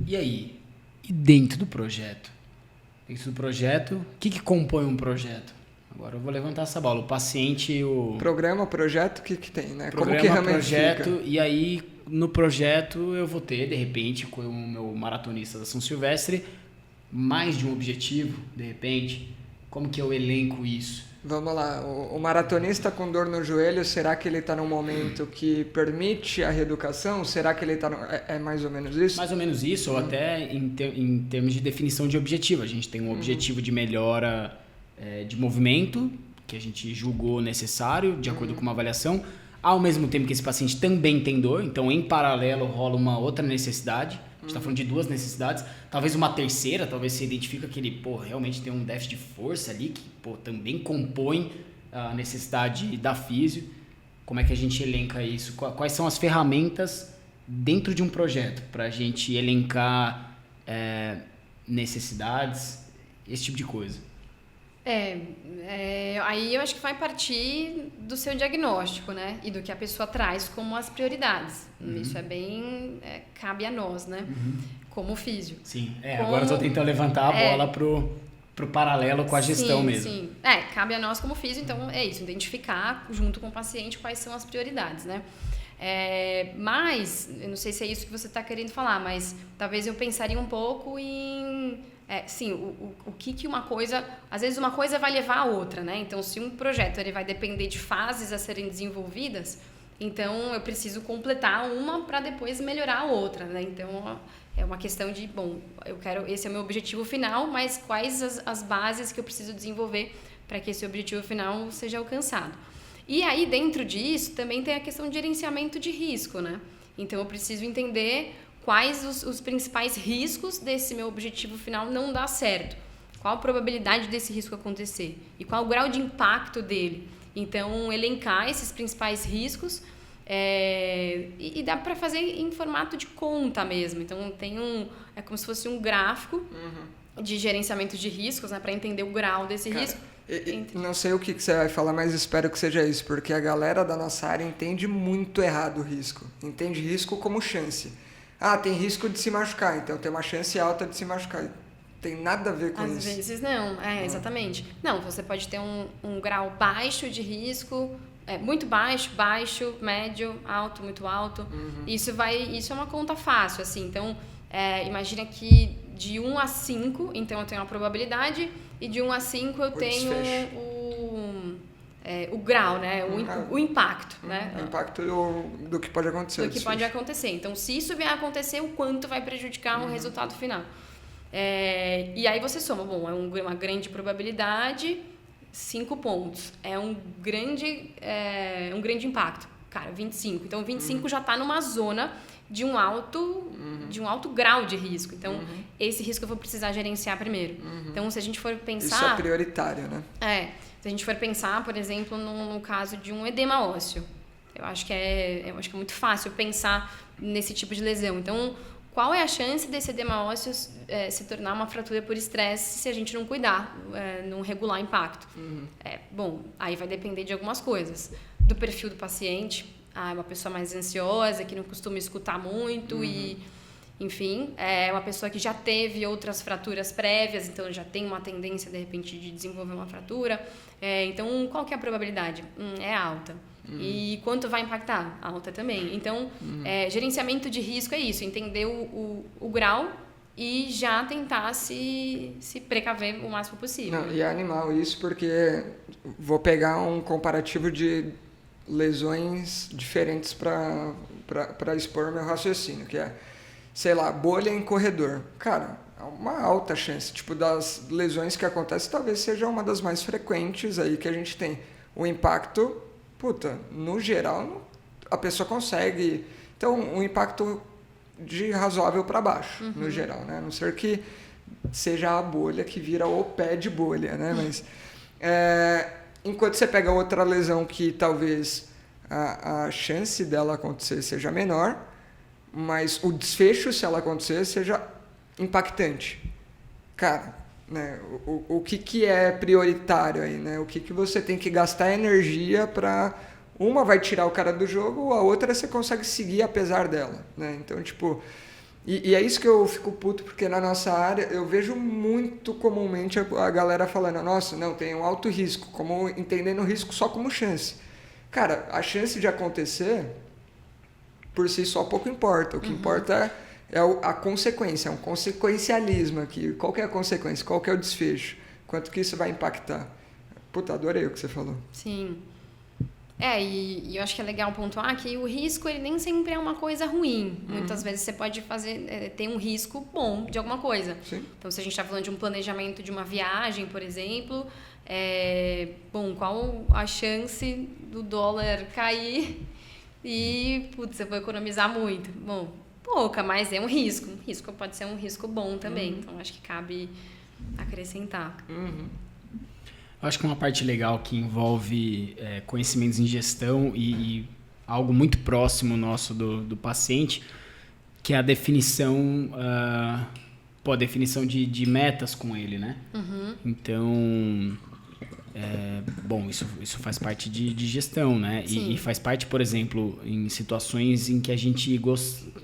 E aí? E dentro do projeto? Dentro do projeto, o que compõe um projeto? Agora eu vou levantar essa bola. O paciente, Programa, projeto, o que tem, né? Programa, como que ramifica? projeto, e aí no projeto eu vou ter, de repente, com o meu maratonista da São Silvestre, mais de um objetivo, de repente. Como que eu elenco isso? Vamos lá, o maratonista com dor no joelho, será que ele está num momento que permite a reeducação? Será que ele está... É mais ou menos isso? Mais ou menos isso, ou até em termos de definição de objetivo. A gente tem um objetivo de melhora de movimento, que a gente julgou necessário, de acordo com uma avaliação, ao mesmo tempo que esse paciente também tem dor, então em paralelo rola uma outra necessidade. A gente está falando de duas necessidades, talvez uma terceira, talvez você identifica que ele realmente tem um déficit de força ali, que também compõe a necessidade da físio. Como é que a gente elenca isso? Quais são as ferramentas dentro de um projeto para a gente elencar necessidades, esse tipo de coisa? Aí eu acho que vai partir do seu diagnóstico, né? E do que a pessoa traz como as prioridades. Isso é bem... cabe a nós, né? Como físio. Sim, agora eu estou tentando levantar a bola pro paralelo com a gestão mesmo. Sim, cabe a nós como físio, então é isso, identificar junto com o paciente quais são as prioridades, né? Mas, eu não sei se é isso que você está querendo falar, mas talvez eu pensaria um pouco em... o que uma coisa... Às vezes uma coisa vai levar a outra, né? Então, se um projeto ele vai depender de fases a serem desenvolvidas, então eu preciso completar uma para depois melhorar a outra, né? Então, é uma questão de, esse é o meu objetivo final, mas quais as bases que eu preciso desenvolver para que esse objetivo final seja alcançado. E aí, dentro disso, também tem a questão de gerenciamento de risco, né? Então, eu preciso entender quais os principais riscos desse meu objetivo final não dar certo. Qual a probabilidade desse risco acontecer? E qual o grau de impacto dele? Então, elencar esses principais riscos e dá para fazer em formato de conta mesmo. Então, tem é como se fosse um gráfico de gerenciamento de riscos, né, para entender o grau desse risco. Não sei o que você vai falar, mas espero que seja isso, porque a galera da nossa área entende muito errado o risco. Entende risco como chance. Tem risco de se machucar, então tem uma chance alta de se machucar. Tem nada a ver com isso. Às vezes não, exatamente. Não, você pode ter um grau baixo de risco, muito baixo, baixo, médio, alto, muito alto. Isso é uma conta fácil, assim. Então, imagina que de 1 a 5, então eu tenho a probabilidade, e de 1 a 5 eu tenho o grau, né? O impacto, né? O impacto do que pode acontecer. Do que pode acontecer. Então, se isso vier a acontecer, o quanto vai prejudicar o resultado final. E aí você soma, bom, é uma grande probabilidade, 5 pontos. É um grande impacto. Cara, 25. Então, 25 já está numa zona de um alto grau de risco. Então, esse risco eu vou precisar gerenciar primeiro. Então, se a gente for pensar... Isso é prioritário, né? Se a gente for pensar, por exemplo, no caso de um edema ósseo. Eu acho que é muito fácil pensar nesse tipo de lesão. Então, qual é a chance desse edema ósseo se tornar uma fratura por estresse se a gente não cuidar, não regular o impacto? Bom, aí vai depender de algumas coisas. Do perfil do paciente. É uma pessoa mais ansiosa, que não costuma escutar muito e... Enfim, é uma pessoa que já teve outras fraturas prévias, então já tem uma tendência, de repente, de desenvolver uma fratura. Então, qual que é a probabilidade? É alta. E quanto vai impactar? Alta também. Então, gerenciamento de risco é isso, entender o grau e já tentar se precaver o máximo possível. Não, e é animal isso, porque vou pegar um comparativo de lesões diferentes para expor meu raciocínio, que é, sei lá, bolha em corredor. Cara, é uma alta chance. Tipo, das lesões que acontecem, talvez seja uma das mais frequentes aí que a gente tem. O impacto, no geral, a pessoa consegue. Então, um impacto de razoável para baixo, no geral, né? A não ser que seja a bolha que vira o pé de bolha, né? Mas, enquanto você pega outra lesão que talvez a chance dela acontecer seja menor, mas o desfecho, se ela acontecer, seja impactante. Cara, né, o que é prioritário aí, né? O que você tem que gastar energia para... Uma vai tirar o cara do jogo, a outra você consegue seguir apesar dela, né? Então, tipo... E é isso que eu fico puto, porque na nossa área eu vejo muito comumente a galera falando, nossa, não, tem um alto risco, como entendendo o risco só como chance. Cara, a chance de acontecer... por si só pouco importa. O que importa é a consequência, é um consequencialismo aqui. Qual que é a consequência? Qual que é o desfecho? Quanto que isso vai impactar? Adorei o que você falou. Sim. E eu acho que é legal pontuar que o risco ele nem sempre é uma coisa ruim. Muitas vezes você pode ter um risco bom de alguma coisa. Sim. Então, se a gente está falando de um planejamento de uma viagem, por exemplo, qual a chance do dólar cair e, eu vou economizar muito? Bom, pouca, mas é um risco. Um risco pode ser um risco bom também. Então, acho que cabe acrescentar. Eu acho que uma parte legal que envolve conhecimentos em gestão e algo muito próximo nosso do paciente, que é a definição, a definição de metas com ele, né? Então... bom, isso faz parte de gestão, né? E faz parte, por exemplo, em situações em que a gente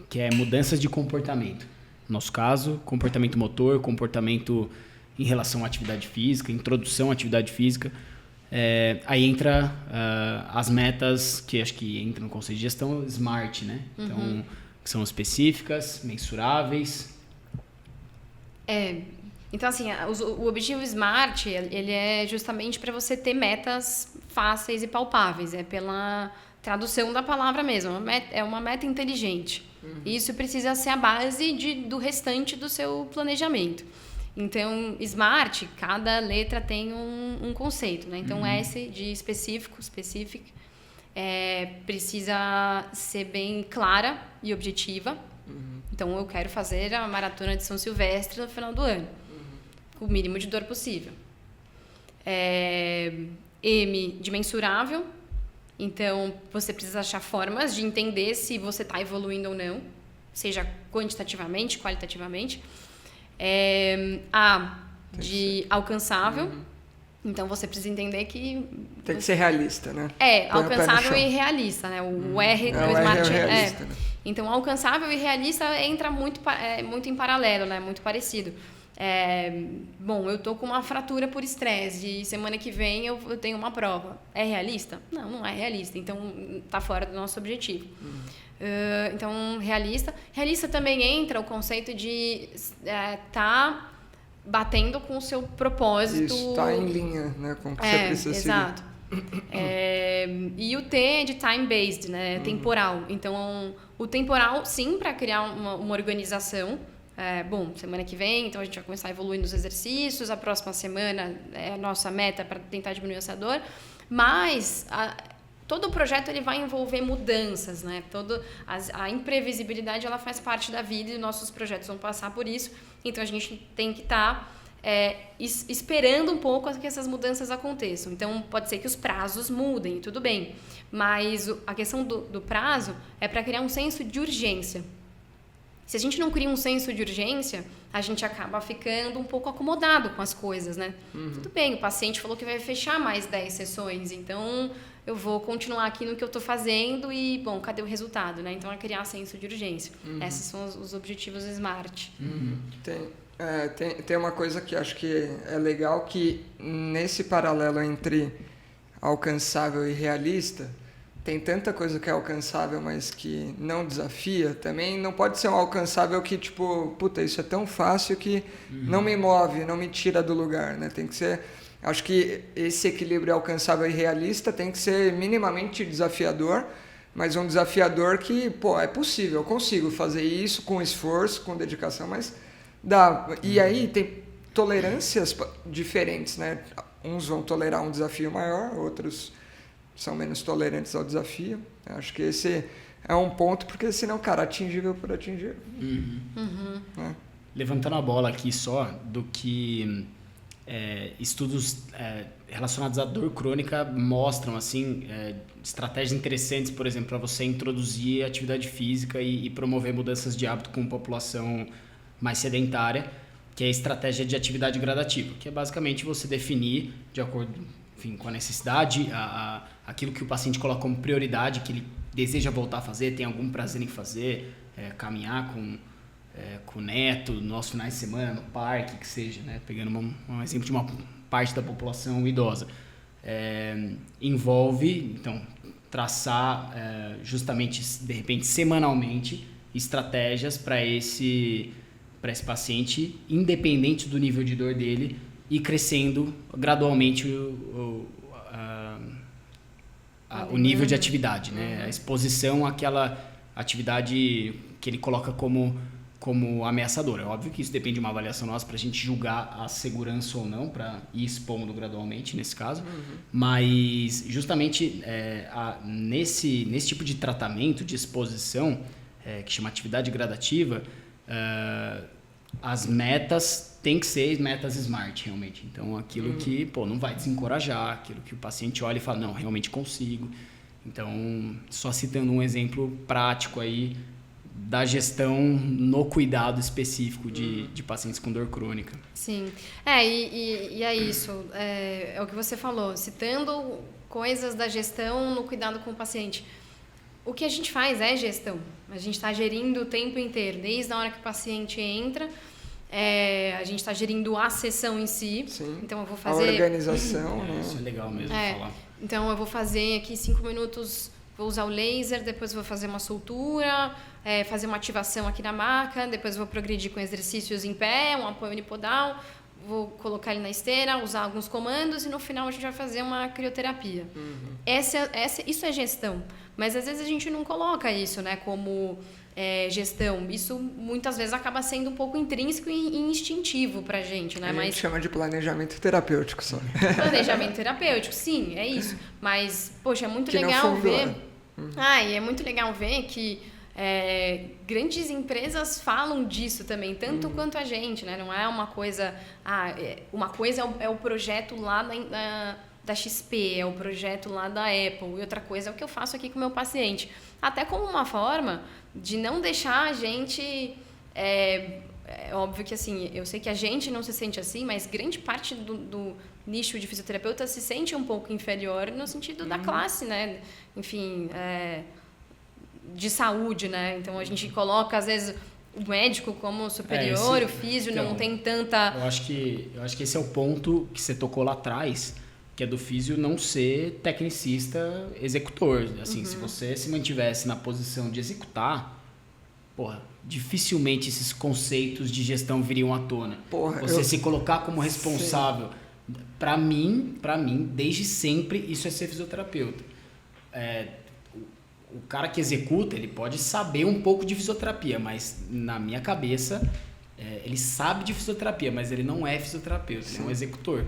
quer mudanças de comportamento. No nosso caso, comportamento motor, comportamento em relação à atividade física, introdução à atividade física. Aí entra as metas, que acho que entra no conceito de gestão, SMART, né? Então, que são específicas, mensuráveis. Então, assim, o objetivo SMART, ele é justamente para você ter metas fáceis e palpáveis. É pela tradução da palavra mesmo. É uma meta inteligente. E isso precisa ser a base do restante do seu planejamento. Então, SMART, cada letra tem um conceito, né? Então, S de específico, specific, precisa ser bem clara e objetiva. Então, eu quero fazer a maratona de São Silvestre no final do ano. Com o mínimo de dor possível. M de mensurável. Então, você precisa achar formas de entender se você está evoluindo ou não, seja quantitativamente, qualitativamente. A de alcançável. Então, você precisa entender que... Tem que ser realista, né? Alcançável e realista, né? O R do SMART realista, né? Então, alcançável e realista entra muito em paralelo, né? Muito parecido. Bom, eu tô com uma fratura por estresse e semana que vem eu tenho uma prova. É realista? Não é realista. Então, tá fora do nosso objetivo. Então, realista. Realista também entra o conceito de tá batendo com o seu propósito. Isso, tá em linha, né, com o que você precisa seguir. Exato. E o T é de time-based, né? Temporal. Então, o temporal, sim, para criar uma organização. Bom, semana que vem, então a gente vai começar a evoluir nos exercícios. A próxima semana é a nossa meta para tentar diminuir essa dor. Mas todo o projeto ele vai envolver mudanças, né? A imprevisibilidade ela faz parte da vida e nossos projetos vão passar por isso. Então, a gente tem que estar esperando um pouco que essas mudanças aconteçam. Então, pode ser que os prazos mudem, tudo bem. Mas a questão do prazo é para criar um senso de urgência. Se a gente não cria um senso de urgência, a gente acaba ficando um pouco acomodado com as coisas, né? Tudo bem, o paciente falou que vai fechar mais 10 sessões, então eu vou continuar aqui no que eu estou fazendo e, bom, cadê o resultado, né? Então, é criar senso de urgência. Esses são os objetivos SMART. Tem uma coisa que acho que é legal, que nesse paralelo entre alcançável e realista, tem tanta coisa que é alcançável, mas que não desafia também. Não pode ser um alcançável que, tipo, puta, isso é tão fácil que não me move, não me tira do lugar, né? Tem que ser... Acho que esse equilíbrio alcançável e realista tem que ser minimamente desafiador, mas um desafiador que, pô, é possível, eu consigo fazer isso com esforço, com dedicação, mas dá. E aí tem tolerâncias diferentes, né? Uns vão tolerar um desafio maior, outros são menos tolerantes ao desafio. Eu acho que esse é um ponto, porque senão, cara, atingível por atingível. Né? Levantando a bola aqui só do que estudos relacionados à dor crônica mostram assim, estratégias interessantes, por exemplo, para você introduzir atividade física e promover mudanças de hábito com população mais sedentária, que é a estratégia de atividade gradativa, que é basicamente você definir, de acordo, enfim, com a necessidade, aquilo que o paciente coloca como prioridade, que ele deseja voltar a fazer, tem algum prazer em fazer, caminhar com o neto, nos finais de semana, no parque, que seja, né? Pegando um exemplo de uma parte da população idosa. Envolve, então, traçar justamente, de repente, semanalmente, estratégias para esse paciente, independente do nível de dor dele, e crescendo gradualmente o nível de atividade, né? A exposição àquela atividade que ele coloca como ameaçadora. É óbvio que isso depende de uma avaliação nossa para a gente julgar a segurança ou não, para ir expondo gradualmente nesse caso. Mas justamente nesse tipo de tratamento, de exposição, que chama atividade gradativa, as metas têm que ser metas SMART, realmente. Então, aquilo que não vai desencorajar, aquilo que o paciente olha e fala, não, realmente consigo. Então, só citando um exemplo prático aí da gestão no cuidado específico de pacientes com dor crônica. Sim. E é isso. É o que você falou, citando coisas da gestão no cuidado com o paciente. O que a gente faz é gestão. A gente está gerindo o tempo inteiro, desde a hora que o paciente entra, a gente está gerindo a sessão em si. Sim. Então, eu vou fazer... A organização, né? Isso é legal mesmo falar. Então, eu vou fazer aqui 5 minutos, vou usar o laser, depois vou fazer uma soltura, fazer uma ativação aqui na maca, depois vou progredir com exercícios em pé, um apoio unipodal, vou colocar ele na esteira, usar alguns comandos e no final a gente vai fazer uma crioterapia. Isso é gestão, mas às vezes a gente não coloca isso, né, como gestão. Isso muitas vezes acaba sendo um pouco intrínseco e instintivo pra gente, né? A gente chama de planejamento terapêutico só. Planejamento terapêutico, sim, é isso. Mas, poxa, é muito que legal ver... e é muito legal ver que grandes empresas falam disso também, tanto quanto a gente, né? Não é uma coisa... uma coisa é o projeto lá da XP, é o projeto lá da Apple, e outra coisa é o que eu faço aqui com o meu paciente. Até como uma forma de não deixar a gente... É óbvio que, assim, eu sei que a gente não se sente assim, mas grande parte do nicho de fisioterapeuta se sente um pouco inferior no sentido da classe, né? Enfim, de saúde, né? Então, a gente coloca, às vezes, o médico como superior, o físio então, não tem tanta... Eu acho que esse é o ponto que você tocou lá atrás, que é do físio não ser tecnicista executor. Assim, se você se mantivesse na posição de executar, porra, dificilmente esses conceitos de gestão viriam à tona. Porra, você se colocar como responsável. Para mim, desde sempre, isso é ser fisioterapeuta. O cara que executa, ele pode saber um pouco de fisioterapia, mas na minha cabeça, ele sabe de fisioterapia, mas ele não é fisioterapeuta, ele é um executor.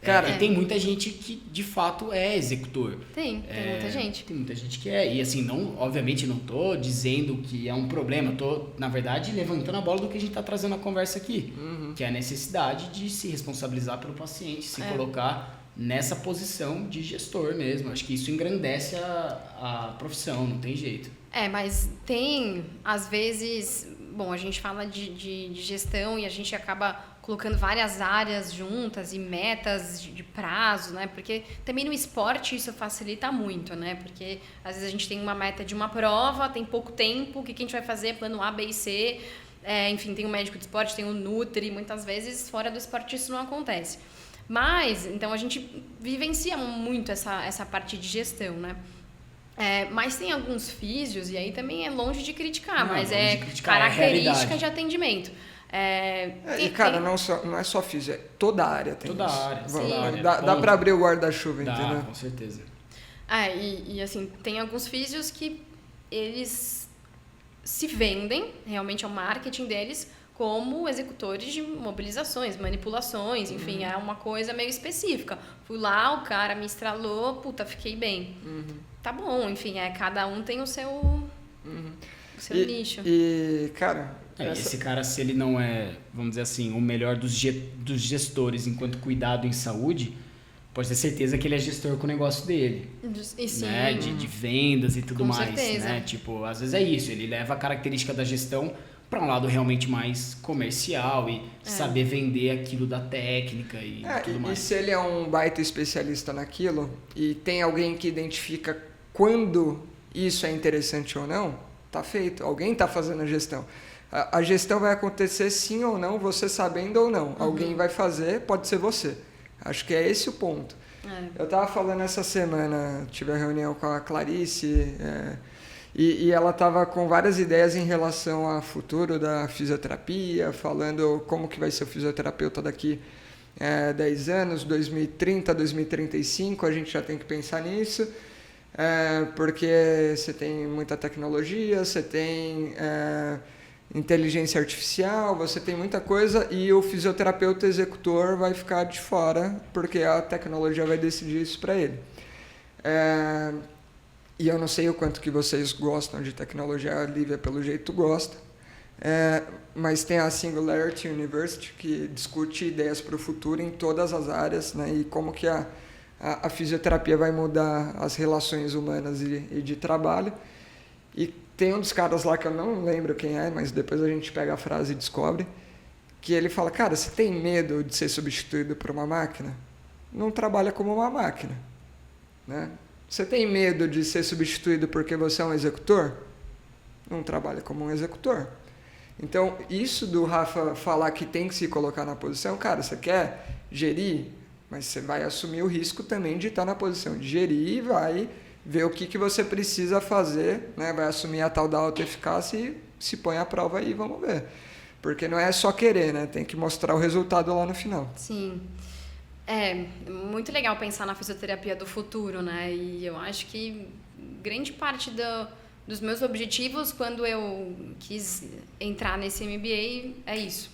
Cara, e tem muita gente que de fato é executor. Tem muita gente. Tem muita gente que é. E assim, obviamente não tô dizendo que é um problema, tô, na verdade, levantando a bola do que a gente tá trazendo na conversa aqui, que é a necessidade de se responsabilizar pelo paciente, se colocar nessa posição de gestor mesmo. Acho que isso engrandece a profissão, não tem jeito. Mas tem, às vezes, bom, a gente fala de gestão e a gente acaba colocando várias áreas juntas e metas de prazo, né? Porque também no esporte isso facilita muito, né? Porque às vezes a gente tem uma meta de uma prova, tem pouco tempo, o que a gente vai fazer? Plano A, B e C. Enfim, tem o médico de esporte, tem o Nutri, muitas vezes fora do esporte isso não acontece. Mas, então a gente vivencia muito essa parte de gestão, né? Mas tem alguns físios, e aí também é longe de criticar, mas é característica de atendimento. Cara, não é só físio, toda a área tem toda isso. A área. Dá pra abrir o guarda-chuva, entendeu? Com certeza. E assim, tem alguns físios que eles se vendem, realmente é o marketing deles, como executores de mobilizações, manipulações, enfim, é uma coisa meio específica. Fui lá, o cara me estralou, puta, fiquei bem. Tá bom, enfim, cada um tem o seu nicho. E, cara... Esse cara, se ele não é, vamos dizer assim, o melhor dos gestores enquanto cuidado em saúde, pode ter certeza que ele é gestor com o negócio dele. E sim. Né? De vendas e tudo com mais. Certeza. Né? Tipo, às vezes é isso, ele leva a característica da gestão para um lado realmente mais comercial e saber vender aquilo da técnica e tudo mais. E se ele é um baita especialista naquilo e tem alguém que identifica quando isso é interessante ou não, tá feito. Alguém tá fazendo a gestão. A gestão vai acontecer sim ou não, você sabendo ou não. Alguém vai fazer, pode ser você. Acho que é esse o ponto. Eu estava falando essa semana, tive a reunião com a Clarice, e ela estava com várias ideias em relação ao futuro da fisioterapia, falando como que vai ser o fisioterapeuta daqui 10 anos, 2030, 2035, a gente já tem que pensar nisso, porque você tem muita tecnologia, você tem... inteligência artificial, você tem muita coisa e o fisioterapeuta executor vai ficar de fora porque a tecnologia vai decidir isso para ele. E eu não sei o quanto que vocês gostam de tecnologia, a Lívia pelo jeito gosta, mas tem a Singularity University que discute ideias para o futuro em todas as áreas, né, e como que a fisioterapia vai mudar as relações humanas e de trabalho. E tem um dos caras lá que eu não lembro quem é, mas depois a gente pega a frase e descobre, que ele fala, cara, você tem medo de ser substituído por uma máquina? Não trabalha como uma máquina. Né? Você tem medo de ser substituído porque você é um executor? Não trabalha como um executor. Então, isso do Rafa falar que tem que se colocar na posição, cara, você quer gerir, mas você vai assumir o risco também de estar na posição de gerir e vai... ver o que você precisa fazer, né? Vai assumir a tal da autoeficácia e se põe à prova aí, vamos ver. Porque não é só querer, né? Tem que mostrar o resultado lá no final. Sim. É muito legal pensar na fisioterapia do futuro, né? E eu acho que grande parte dos meus objetivos quando eu quis entrar nesse MBA é isso.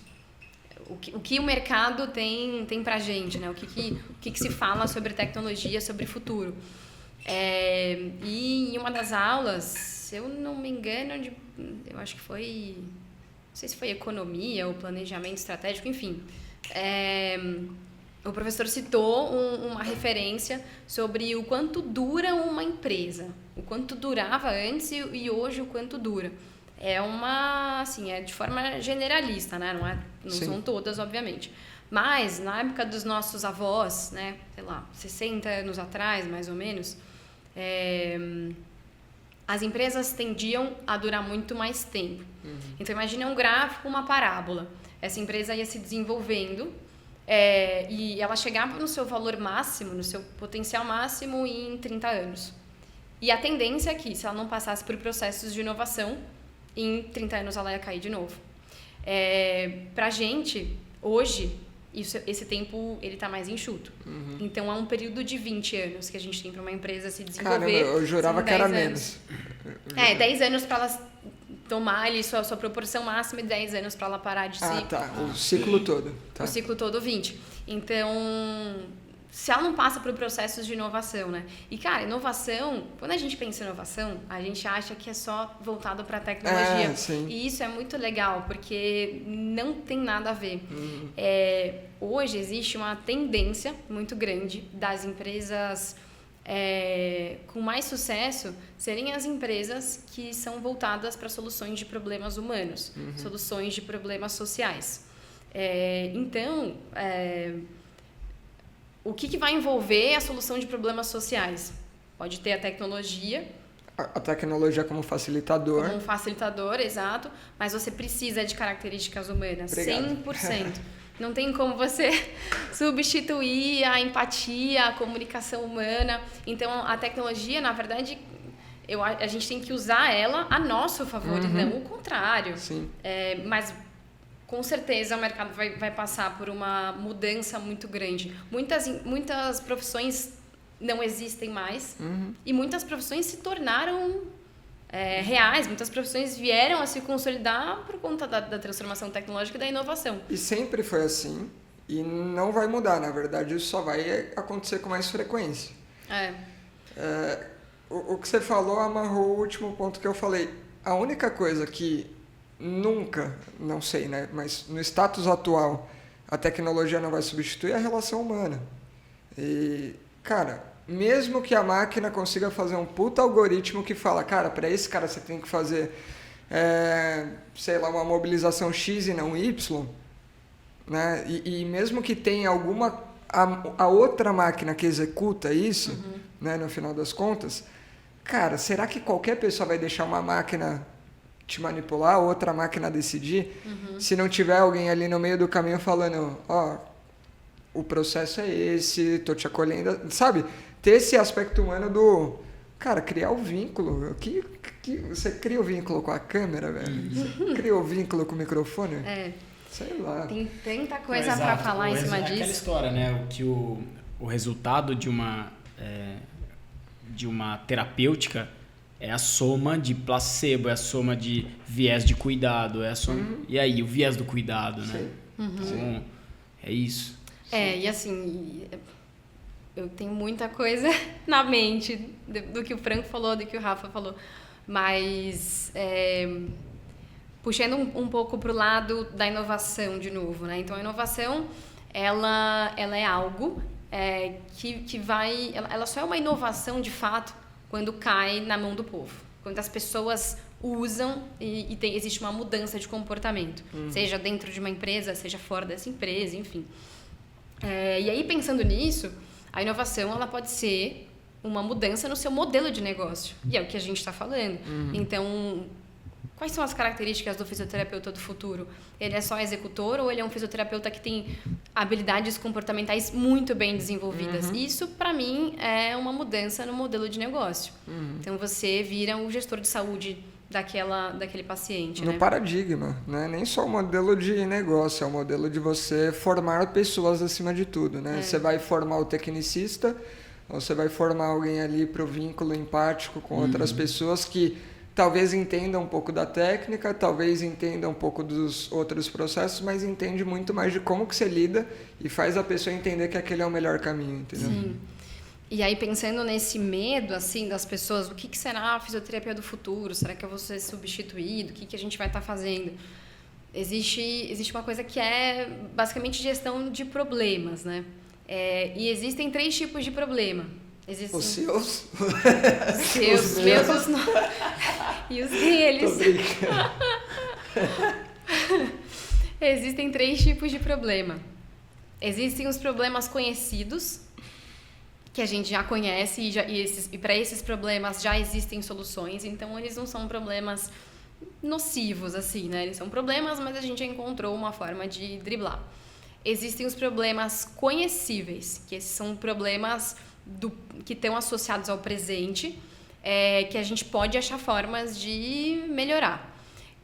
O que o mercado tem pra gente, né? O que se fala sobre tecnologia, sobre futuro. E em uma das aulas, se eu não me engano, eu acho que foi, não sei se foi economia ou planejamento estratégico, enfim, o professor citou uma referência sobre o quanto dura uma empresa, o quanto durava antes e hoje o quanto dura. Assim, de forma generalista, né? Não são todas, obviamente. Mas, na época dos nossos avós, né? Sei lá, 60 anos atrás, mais ou menos, as empresas tendiam a durar muito mais tempo. Então, imagine um gráfico, uma parábola. Essa empresa ia se desenvolvendo e ela chegava no seu valor máximo, no seu potencial máximo em 30 anos. E a tendência é que, se ela não passasse por processos de inovação, em 30 anos ela ia cair de novo. Pra gente, hoje, esse tempo ele tá mais enxuto. Então, é um período de 20 anos que a gente tem para uma empresa se desenvolver. Caramba, eu jurava que era menos. 10 anos para ela tomar ali sua proporção máxima e 10 anos para ela parar de Ah, tá. O ciclo todo. Tá. O ciclo todo 20. Então, se ela não passa por processos de inovação, né? E, cara, inovação, quando a gente pensa em inovação, a gente acha que é só voltado para a tecnologia. Sim. E isso é muito legal, porque não tem nada a ver. Hoje existe uma tendência muito grande das empresas com mais sucesso serem as empresas que são voltadas para soluções de problemas humanos, soluções de problemas sociais. Então, o que vai envolver a solução de problemas sociais? Pode ter a tecnologia. A tecnologia como facilitador. Como um facilitador, exato. Mas você precisa de características humanas. Obrigado. 100%. Não tem como você substituir a empatia, a comunicação humana. Então, a tecnologia, na verdade, a gente tem que usar ela a nosso favor e não o contrário. Sim. Mas, com certeza, o mercado vai passar por uma mudança muito grande. Muitas profissões não existem mais e muitas profissões se tornaram reais. Muitas profissões vieram a se consolidar por conta da transformação tecnológica e da inovação. E sempre foi assim e não vai mudar. Na verdade, isso só vai acontecer com mais frequência. O que você falou amarrou o último ponto que eu falei. A única coisa que nunca, não sei, né, mas no status atual a tecnologia não vai substituir é a relação humana. E, cara, mesmo que a máquina consiga fazer um puta algoritmo que fala, cara, para esse cara você tem que fazer, sei lá, uma mobilização X e não Y, né? E mesmo que tenha a outra máquina que executa isso, né, no final das contas, cara, será que qualquer pessoa vai deixar uma máquina te manipular, outra máquina decidir, se não tiver alguém ali no meio do caminho falando, o processo é esse, tô te acolhendo, sabe? Ter esse aspecto humano do, cara, criar o vínculo. Você cria o vínculo com a câmera, velho? Você cria o vínculo com o microfone? Sei lá. Tem tanta coisa para falar em cima disso. É aquela história, né? Que o resultado de uma terapêutica é a soma de placebo, é a soma de viés de cuidado, é a soma... E aí, o viés do cuidado, né? Então, é isso. E assim, eu tenho muita coisa na mente do que o Franco falou, do que o Rafa falou, mas puxando um pouco para o lado da inovação de novo, né? Então, a inovação, ela é algo que vai... Ela só é uma inovação, de fato, quando cai na mão do povo. Quando as pessoas usam e existe uma mudança de comportamento. Seja dentro de uma empresa, seja fora dessa empresa, enfim. E aí, pensando nisso, a inovação ela pode ser uma mudança no seu modelo de negócio. E é o que a gente está falando. Então, quais são as características do fisioterapeuta do futuro? Ele é só executor ou ele é um fisioterapeuta que tem habilidades comportamentais muito bem desenvolvidas? Isso, para mim, é uma mudança no modelo de negócio. Então, você vira um gestor de saúde daquele paciente. No paradigma, né? Nem só o modelo de negócio, é o modelo de você formar pessoas acima de tudo, né? Você vai formar o tecnicista, ou você vai formar alguém ali para o vínculo empático com outras pessoas que talvez entendam um pouco da técnica, talvez entendam um pouco dos outros processos, mas entende muito mais de como que você lida e faz a pessoa entender que aquele é o melhor caminho, entendeu? Sim. E aí, pensando nesse medo, assim, das pessoas, o que será a fisioterapia do futuro? Será que eu vou ser substituído? O que a gente vai estar fazendo? Existe uma coisa que é, basicamente, gestão de problemas, né? E existem 3 tipos de problema. Os seus? Os seus, os meus, os nossos. E os deles. Tô brincando. Existem 3 tipos de problema. Existem os problemas conhecidos, que a gente já conhece e para esses problemas já existem soluções, então eles não são problemas nocivos, assim, né? Eles são problemas, mas a gente já encontrou uma forma de driblar. Existem os problemas conhecíveis, que esses são problemas que estão associados ao presente, que a gente pode achar formas de melhorar.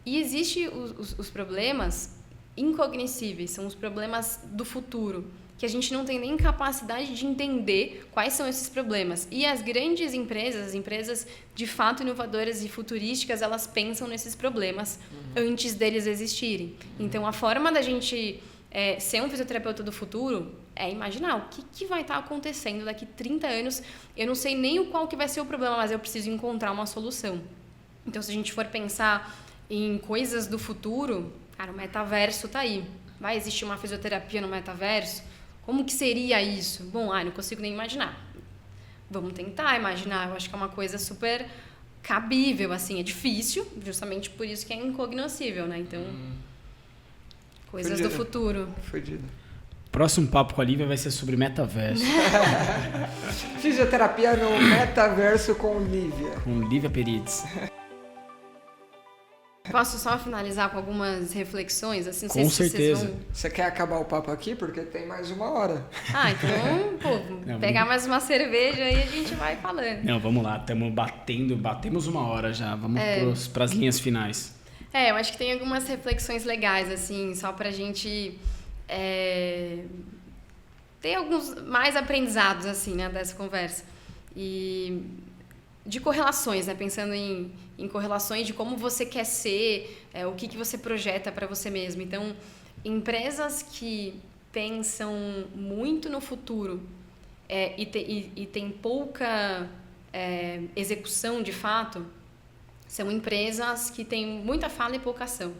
E existem os problemas incognoscíveis, são os problemas do futuro, que a gente não tem nem capacidade de entender quais são esses problemas. E as grandes empresas, as empresas de fato inovadoras e futurísticas, elas pensam nesses problemas antes deles existirem. Então, a forma da gente ser um fisioterapeuta do futuro é imaginar o que vai estar acontecendo daqui 30 anos. Eu não sei nem qual que vai ser o problema, mas eu preciso encontrar uma solução. Então, se a gente for pensar em coisas do futuro, cara, o metaverso está aí. Vai existir uma fisioterapia no metaverso? Como que seria isso? Bom, não consigo nem imaginar. Vamos tentar imaginar. Eu acho que é uma coisa super cabível, assim. É difícil, justamente por isso que é incognoscível, né? Então, coisas do futuro. Fudido. Próximo papo com a Lívia vai ser sobre metaverso. Fisioterapia no metaverso com Lívia. Com Lívia Perides. Posso só finalizar com algumas reflexões? Assim, com certeza. Você quer acabar o papo aqui? Porque tem mais 1 hora. Então, pegar mais uma cerveja e a gente vai falando. Não, vamos lá. Estamos batemos 1 hora já. Vamos para as linhas finais. Eu acho que tem algumas reflexões legais, assim, só pra gente ter alguns mais aprendizados, assim, né, dessa conversa. E de correlações, né? Pensando em correlações de como você quer ser, o que você projeta para você mesmo. Então, empresas que pensam muito no futuro e tem pouca execução de fato, são empresas que têm muita fala e pouca ação.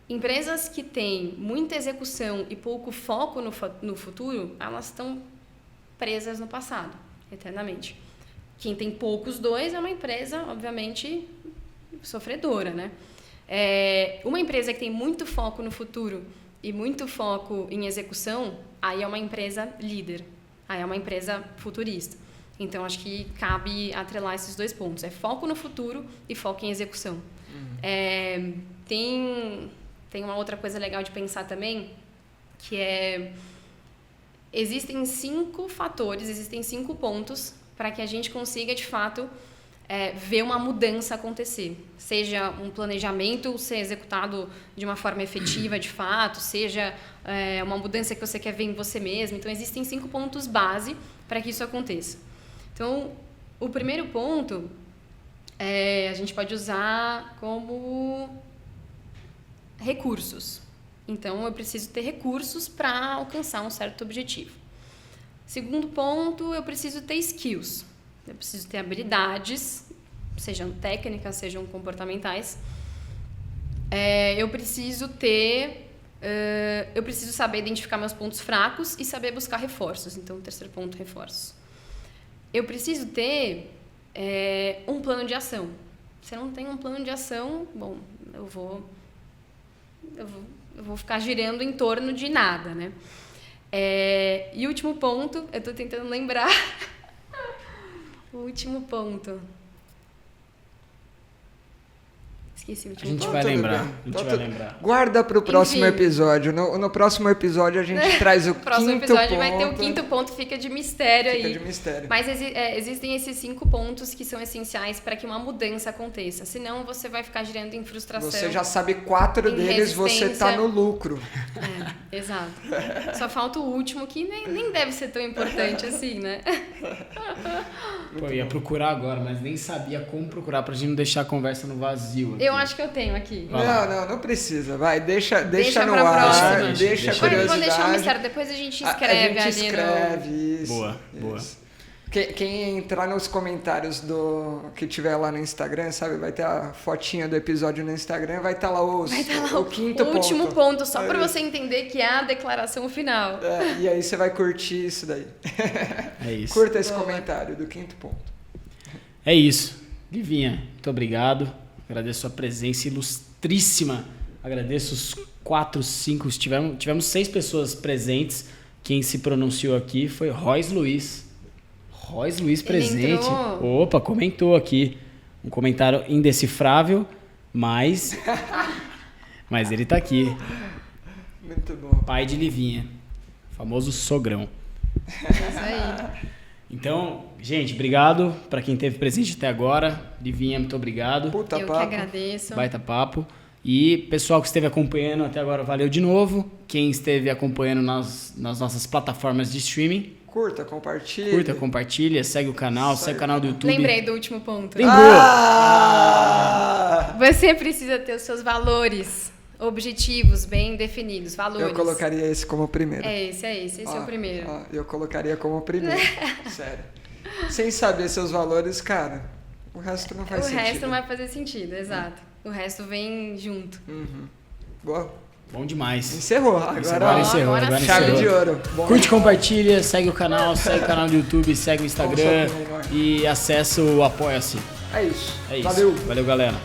Empresas que têm muita execução e pouco foco no futuro, elas estão presas no passado, eternamente. Quem tem poucos dois é uma empresa, obviamente, sofredora, né? Uma empresa que tem muito foco no futuro e muito foco em execução, aí é uma empresa líder, aí é uma empresa futurista. Então, acho que cabe atrelar esses 2 pontos. Foco no futuro e foco em execução. Tem uma outra coisa legal de pensar também, que existem 5 fatores, existem 5 pontos para que a gente consiga, de fato, ver uma mudança acontecer. Seja um planejamento ser executado de uma forma efetiva, de fato, seja uma mudança que você quer ver em você mesmo. Então, existem 5 pontos base para que isso aconteça. Então, o primeiro ponto a gente pode usar como recursos. Então, eu preciso ter recursos para alcançar um certo objetivo. Segundo ponto, eu preciso ter skills. Eu preciso ter habilidades, sejam técnicas, sejam comportamentais. Eu preciso saber identificar meus pontos fracos e saber buscar reforços. Então, o terceiro ponto, reforços. Eu preciso ter um plano de ação. Se eu não tenho um plano de ação, bom, eu vou ficar girando em torno de nada, né? E o último ponto, eu estou tentando lembrar. O último ponto. Esqueci o último ponto. A gente vai lembrar. Guarda para o próximo episódio. No próximo episódio a gente traz o quinto ponto. No próximo episódio vai ter o 5º ponto, fica de mistério aí. Fica de mistério. Mas existem esses 5 pontos que são essenciais para que uma mudança aconteça. Senão você vai ficar girando em frustração. Você já sabe 4 deles, você está no lucro. Exato. Só falta o último, que nem deve ser tão importante assim, né? Eu ia procurar agora, mas nem sabia como procurar pra gente não deixar a conversa no vazio aqui. Eu acho que eu tenho aqui. Não precisa. Vai, deixa no pra ar, próxima. deixa a curiosidade. Vou deixar um mistério, depois a gente escreve ali escreve, isso. Boa. Quem entrar nos comentários que tiver lá no Instagram, sabe? Vai ter a fotinha do episódio no Instagram, vai estar lá o quinto ponto. O último ponto, só para você entender que é a declaração final. E aí você vai curtir isso daí. É isso. Curta esse comentário do 5º ponto. É isso. Livinha, muito obrigado. Agradeço a presença ilustríssima. Agradeço os 4, 5. Tivemos 6 pessoas presentes. Quem se pronunciou aqui foi Royce Luiz. Royce Luiz Ele presente. entrou. Opa, comentou aqui. Um comentário indecifrável, mas ele tá aqui. Muito bom. Pai de Livinha. Famoso sogrão. É isso aí. Então, gente, obrigado para quem esteve presente até agora. Livinha, muito obrigado. Puta Eu que papo. agradeço. Baita papo. E pessoal que esteve acompanhando até agora, valeu de novo. Quem esteve acompanhando nas nossas plataformas de streaming, Curta, compartilha. curta, compartilha, segue o canal, segue o canal do YouTube. Lembrei do último ponto. Lembrou? Ah! Você precisa ter os seus valores, objetivos bem definidos, valores. Eu colocaria esse como primeiro. Esse é o primeiro. Eu colocaria como primeiro. Sério. Sem saber seus valores, cara, o resto não faz O sentido. resto não vai fazer sentido, exato. O resto vem junto. Boa. Bom demais. Encerrou. Agora Agora, encerrou, agora agora sim. chave encerrou. de ouro. Bom. Curte, compartilha, segue o canal do YouTube, segue o Instagram Qual o seu opinião? e acessa o Apoia-se. É isso. É isso. Valeu. Valeu, galera.